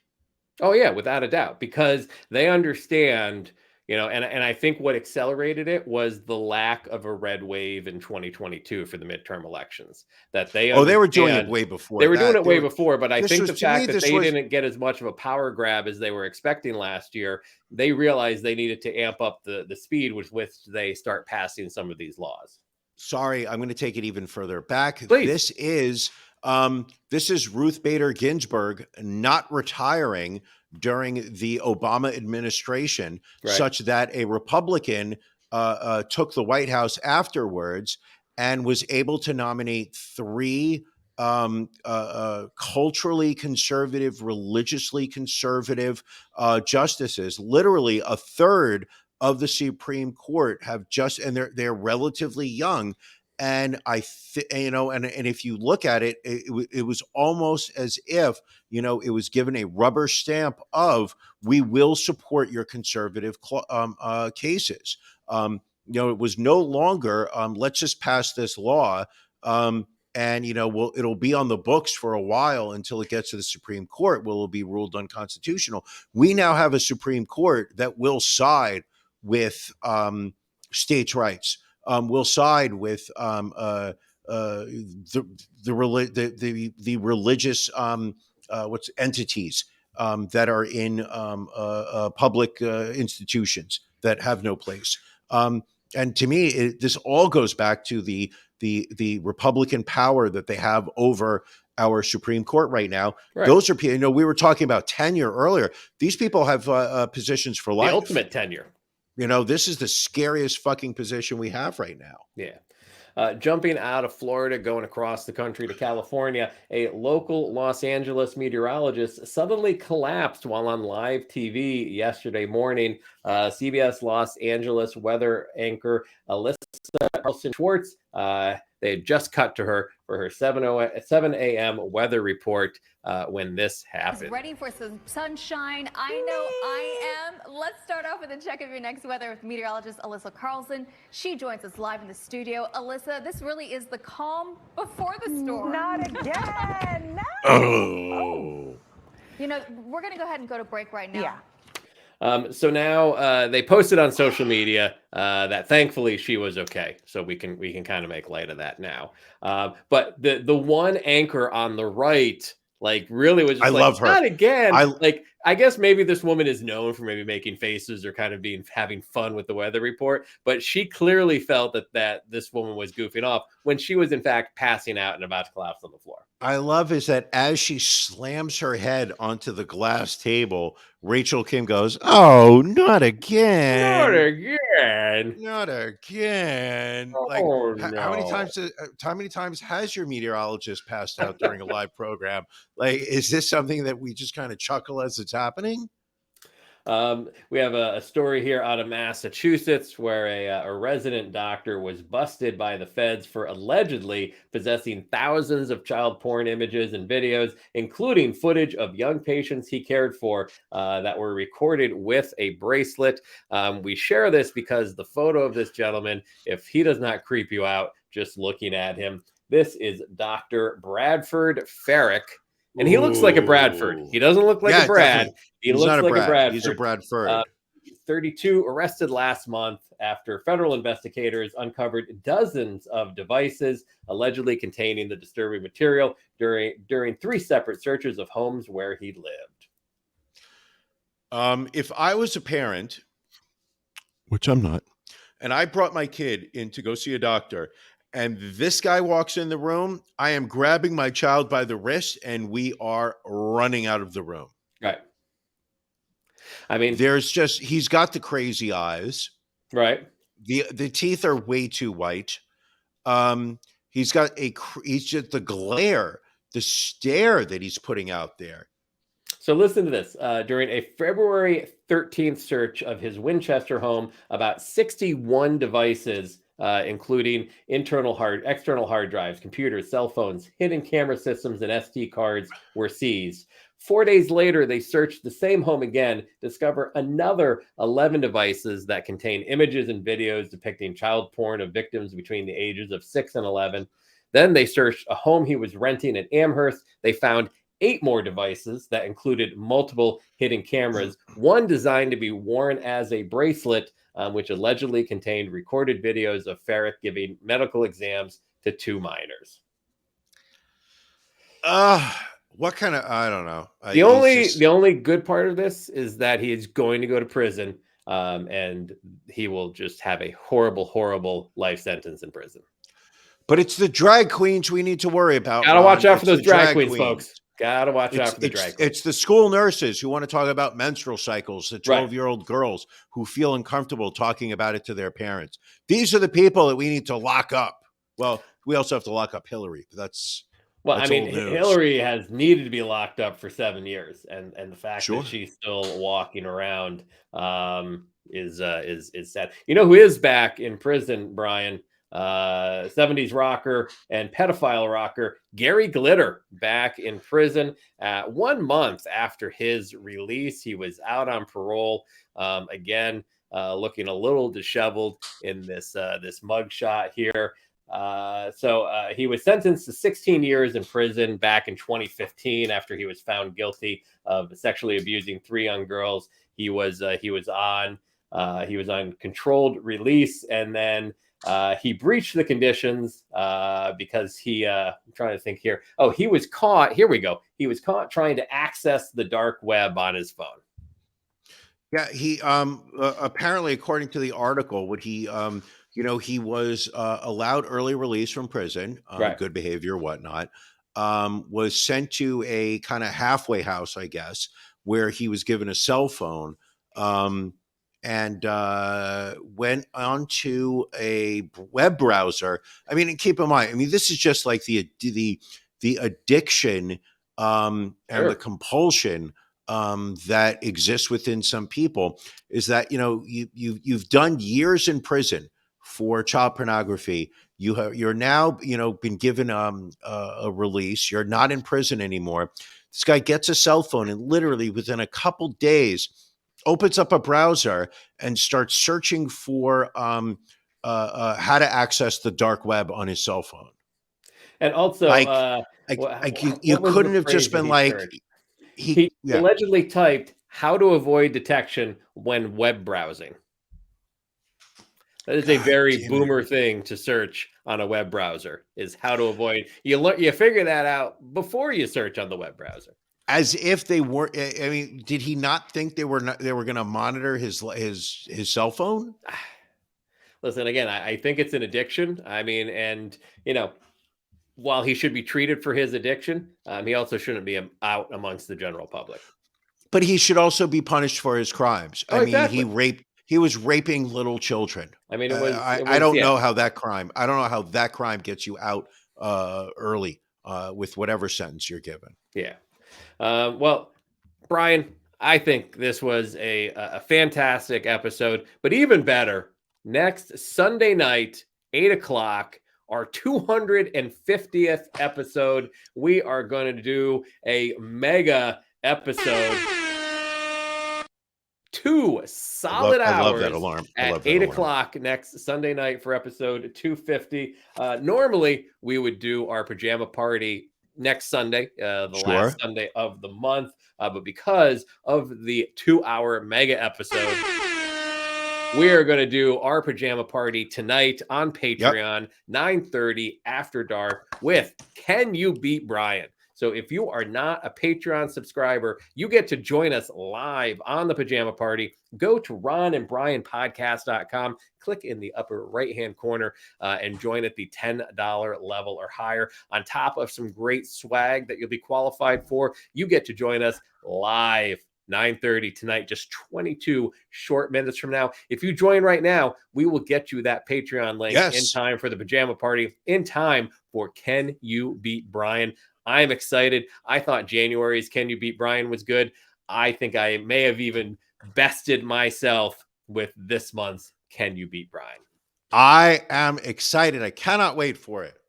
Oh yeah, without a doubt, because they understand, And I think what accelerated it was the lack of a red wave in 2022 for the midterm elections. That they they were doing it way before. They were doing it way were, before, but I think was, the fact that they was, didn't get as much of a power grab as they were expecting last year, they realized they needed to amp up the speed with which they start passing some of these laws. Sorry, I'm going to take it even further back. Please. This is Ruth Bader Ginsburg not retiring during the Obama administration, Right. such that a Republican took the White House afterwards and was able to nominate 3 culturally conservative, religiously conservative justices. Literally a third of the Supreme Court have and they're relatively young. And and if you look at it, it was almost as if, it was given a rubber stamp of, we will support your conservative cases. It was no longer, let's just pass this law. And it'll be on the books for a while until it gets to the Supreme Court. Will it be ruled unconstitutional? We now have a Supreme Court that will side with states' rights. Will side with the religious entities that are in public institutions that have no place. And to me, this all goes back to the Republican power that they have over our Supreme Court right now. Right. Those are, we were talking about tenure earlier. These people have positions for life. The ultimate tenure. This is the scariest fucking position we have right now. Yeah. Jumping out of Florida, going across the country to California, a local Los Angeles meteorologist suddenly collapsed while on live TV yesterday morning. CBS Los Angeles weather anchor Alyssa Carlson Schwartz, they had just cut to her for her 7 a.m. weather report when this happened. Ready for some sunshine? I know I am. Let's start off with a check of your next weather with meteorologist Alyssa Carlson. She joins us live in the studio. Alyssa, this really is the calm before the storm. Not again. No. Oh. We're going to go ahead and go to break right now. Yeah. So now they posted on social media that thankfully she was okay. So we can kind of make light of that now. But the one anchor on the right, really was just love her. Not again. I guess maybe this woman is known for maybe making faces or kind of having fun with the weather report, but she clearly felt that this woman was goofing off when she was in fact passing out and about to collapse on the floor. I love is that as she slams her head onto the glass table, Rachel Kim goes, "Oh, not again! Not again! Not again!" Oh, no. How many times has your meteorologist passed out during a live program? Is this something that we just kind of chuckle as it's happening? We have a story here out of Massachusetts where a resident doctor was busted by the feds for allegedly possessing thousands of child porn images and videos, including footage of young patients he cared for that were recorded with a bracelet. We share this because the photo of this gentleman, if he does not creep you out just looking at him, this is Dr. Bradford Farrick. And he looks like a Bradford. He doesn't look like a Brad. Definitely. He looks like a Bradford. He's a Bradford. 32 arrested last month after federal investigators uncovered dozens of devices allegedly containing the disturbing material during 3 separate searches of homes where he lived. If I was a parent, which I'm not, and I brought my kid in to go see a doctor, and this guy walks in the room, I am grabbing my child by the wrist and we are running out of the room. Right. I mean, he's got the crazy eyes. Right. The teeth are way too white. He's just the glare, the stare that he's putting out there. So listen to this. During a February 13th search of his Winchester home, about 61 devices, including external hard drives, computers, cell phones, hidden camera systems, and SD cards were seized. 4 days later, they searched the same home again, discover another 11 devices that contain images and videos depicting child porn of victims between the ages of 6 and 11. Then they searched a home he was renting in Amherst. They found 8 more devices that included multiple hidden cameras, one designed to be worn as a bracelet, which allegedly contained recorded videos of Ferrick giving medical exams to 2 minors. What kind of, I don't know. The only good part of this is that he is going to go to prison, and he will just have a horrible, horrible life sentence in prison. But it's the drag queens we need to worry about. Gotta watch out for It's those the drag queens, folks. Gotta watch out for the drag queens. It's the school nurses who want to talk about menstrual cycles, the 12-year-old girls who feel uncomfortable talking about it to their parents. These are the people that we need to lock up. Well, we also have to lock up Hillary, but that's old news. Hillary has needed to be locked up for 7 years, and the fact that she's still walking around is sad. You know who is back in prison, Brian? 70s rocker and pedophile rocker Gary Glitter back in prison 1 month after his release. He was out on parole again, looking a little disheveled in this mugshot here. So he was sentenced to 16 years in prison back in 2015 after he was found guilty of sexually abusing 3 young girls. He was on controlled release, and then he breached the conditions because I'm trying to think here. Oh, he was caught. Here we go. He was caught trying to access the dark web on his phone. Yeah, he apparently, according to the article, he was allowed early release from prison, good behavior, whatnot. Was sent to a kind of halfway house, I guess, where he was given a cell phone. And went onto a web browser. I mean, and keep in mind, this is just like the addiction and the compulsion that exists within some people. Is that you've done years in prison for child pornography. You're now been given a release. You're not in prison anymore. This guy gets a cell phone, and literally within a couple days opens up a browser and starts searching for how to access the dark web on his cell phone. And also, you couldn't have just been like, he allegedly typed "how to avoid detection when web browsing." That is a very boomer thing to search on a web browser, is how to avoid. You figure that out before you search on the web browser. As if they weren't. I mean, did he not think they were going to monitor his cell phone? Listen, again, I think it's an addiction. I mean, and while he should be treated for his addiction, he also shouldn't be out amongst the general public. But he should also be punished for his crimes. Exactly. He was raping little children. I mean, I don't know how that crime. I don't know how that crime gets you out early with whatever sentence you're given. Yeah. Well, Brian, I think this was a fantastic episode, but even better, next Sunday night, 8:00, our 250th episode, we are going to do a mega episode. 2 solid hours. I love that alarm. At 8:00 next Sunday night for episode 250. Normally, we would do our pajama party next Sunday, last Sunday of the month. But because of the 2-hour mega episode, we are going to do our pajama party tonight on Patreon, 9:30 after dark with Can You Beat Brian? So if you are not a Patreon subscriber, you get to join us live on the pajama party. Go to ronandbrianpodcast.com, click in the upper right-hand corner, and join at the $10 level or higher. On top of some great swag that you'll be qualified for, you get to join us live 9:30 tonight, just 22 short minutes from now. If you join right now, we will get you that Patreon link in time for the pajama party, in time for Can You Beat Brian? I'm excited. I thought January's Can You Beat Brian was good. I think I may have even bested myself with this month's Can You Beat Brian? I am excited. I cannot wait for it.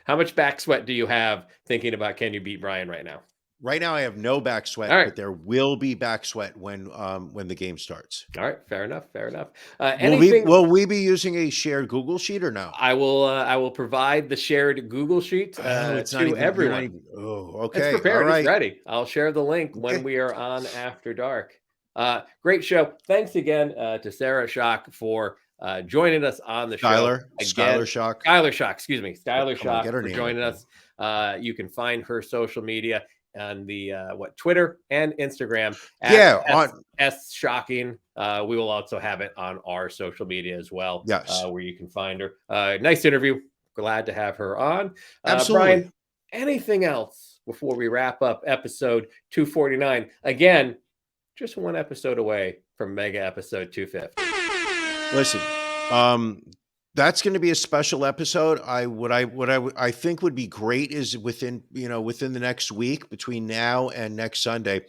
How much back sweat do you have thinking about Can You Beat Brian right now? Right now, I have no back sweat, All right. but there will be back sweat when the game starts. All right, fair enough. Will we be using a shared Google sheet or no? I will provide the shared Google sheet to everyone. Okay. It's prepared. All right. It's ready. I'll share the link when we are on After Dark. Great show. Thanks again to Sarah Schock for joining us on the show. Skylar Schock. Skylar Schock, excuse me. Skylar Come on, Schock get her for name joining right, us. You can find her social media on the Twitter and Instagram S Shocking. We will also have it on our social media as well. Yes. Where you can find her. Nice interview. Glad to have her on. Absolutely. Brian, anything else before we wrap up episode 249? Again, just one episode away from mega episode 250. Listen, that's going to be a special episode. I think would be great is within the next week, between now and next Sunday.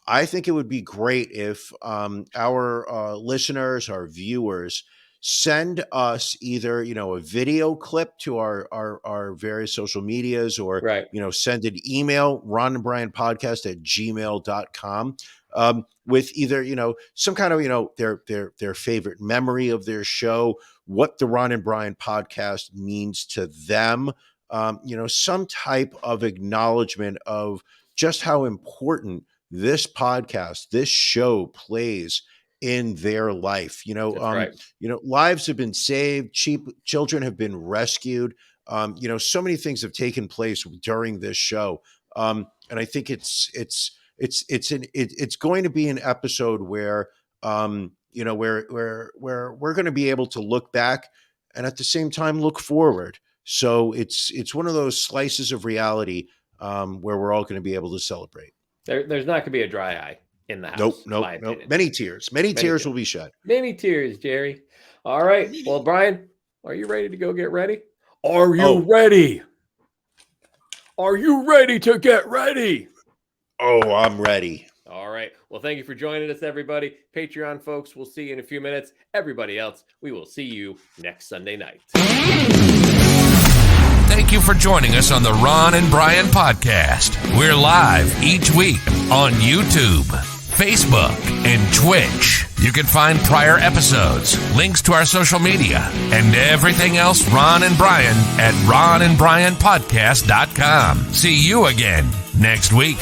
I think it would be great if our listeners, our viewers, send us either a video clip to our various social medias, or send an email, ronandbrianpodcast@gmail.com, with either some kind of their favorite memory of their show, what the Ron and Brian podcast means to them, some type of acknowledgement of just how important this podcast, this show plays in their life. Lives have been saved, children have been rescued. So many things have taken place during this show. And I think it's going to be an episode where, where we're going to be able to look back and at the same time look forward. So it's one of those slices of reality where we're all going to be able to celebrate. There's not going to be a dry eye in the house. Nope. Many tears will be shed. Many tears, Jerry. All right. Well, Brian, are you ready to go get ready? Are you ready? Are you ready to get ready? Oh, I'm ready. All right. Well, thank you for joining us, everybody. Patreon folks, we'll see you in a few minutes. Everybody else, we will see you next Sunday night. Thank you for joining us on the Ron and Brian podcast. We're live each week on YouTube, Facebook, and Twitch. You can find prior episodes, links to our social media, and everything else Ron and Brian at ronandbrianpodcast.com. See you again next week.